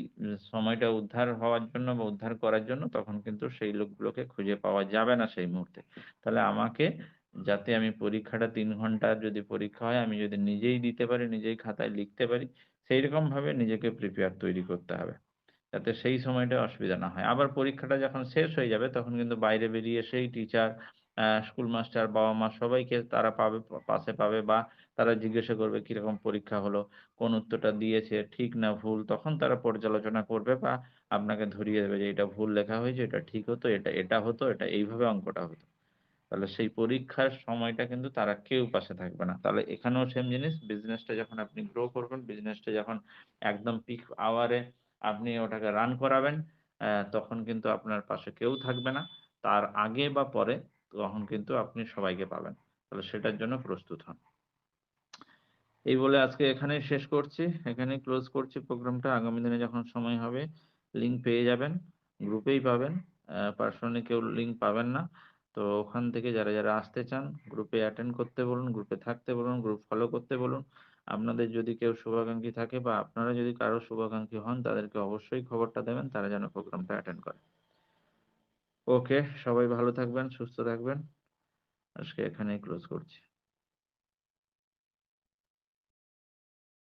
সময়টা উদ্ধার হওয়ার জন্য বা উদ্ধার করার জন্য, তখন কিন্তু সেই লোকগুলোকে খুঁজে পাওয়া যাবে না সেই মুহূর্তে। তাহলে আমাকে, যাতে আমি পরীক্ষাটা ৩ ঘন্টার যদি পরীক্ষা হয়, আমি যদি নিজেই দিতে পারি, নিজেই খাতায় লিখতে পারি, সেইরকমভাবে নিজেকে প্রিপেয়ার তৈরি করতে হবে। যাতে সেই সময়টায় অসুবিধা না হয়। আবার পরীক্ষাটা যখন শেষ হয়ে যাবে তখন কিন্তু বাইরে বেরিয়ে সেই টিচার, স্কুল মাস্টার, বাবা-মা সবাইকে তারা পাবে, পাশে পাবে বা তারা জিজ্ঞাসা করবে কিরকম পরীক্ষা হলো, কোন উত্তরটা দিয়েছে ঠিক না ভুল। তখন তারা পর্যালোচনা করবে বা আপনাকে ধরিয়ে দেবে যে এটা ভুল লেখা হয়েছে, এটা ঠিক হতো, এটা হতো, এটা এইভাবে অঙ্কটা হতো। তাহলে সেই পরীক্ষার সময়টা কিন্তু তারা কেউ পাশে থাকবে না। তাহলে এখানেও সেম জিনিস, বিজনেসটা যখন আপনি গ্রো করবেন, বিজনেসটা যখন একদম পিক আওয়ারে আপনি ওটাকে রান করাবেন, তখন কিন্তু আপনার পাশে কেউ থাকবে না। তার আগে বা পরে তখন কিন্তু আপনি সবাইকে পাবেন। তাহলে সেটার জন্য প্রস্তুত হন। এই বলে আজকে এখানেই শেষ করছি। এখানেই ক্লোজ করছি প্রোগ্রামটা। আগামী দিনে যখন সময় হবে লিংক পেয়ে যাবেন। গ্রুপেই পাবেন। পার্সোনালি কেউ লিংক পাবেন না। তো ওখান থেকে যারা আসতে চান গ্রুপে অ্যাটেন্ড করতে বলুন, গ্রুপে থাকতে বলুন, গ্রুপ ফলো করতে বলুন। আপনাদের যদি কেউ শুভাকাঙ্ক্ষী থাকে বা আপনারা যদি কারো শুভাকাঙ্ক্ষী হন, তাদেরকে অবশ্যই খবরটা দেবেন তারা যেন প্রোগ্রামটা অ্যাটেন্ড করে। ওকে, সবাই ভালো থাকবেন, সুস্থ থাকবেন। আজকে এখানেই ক্লোজ করছি।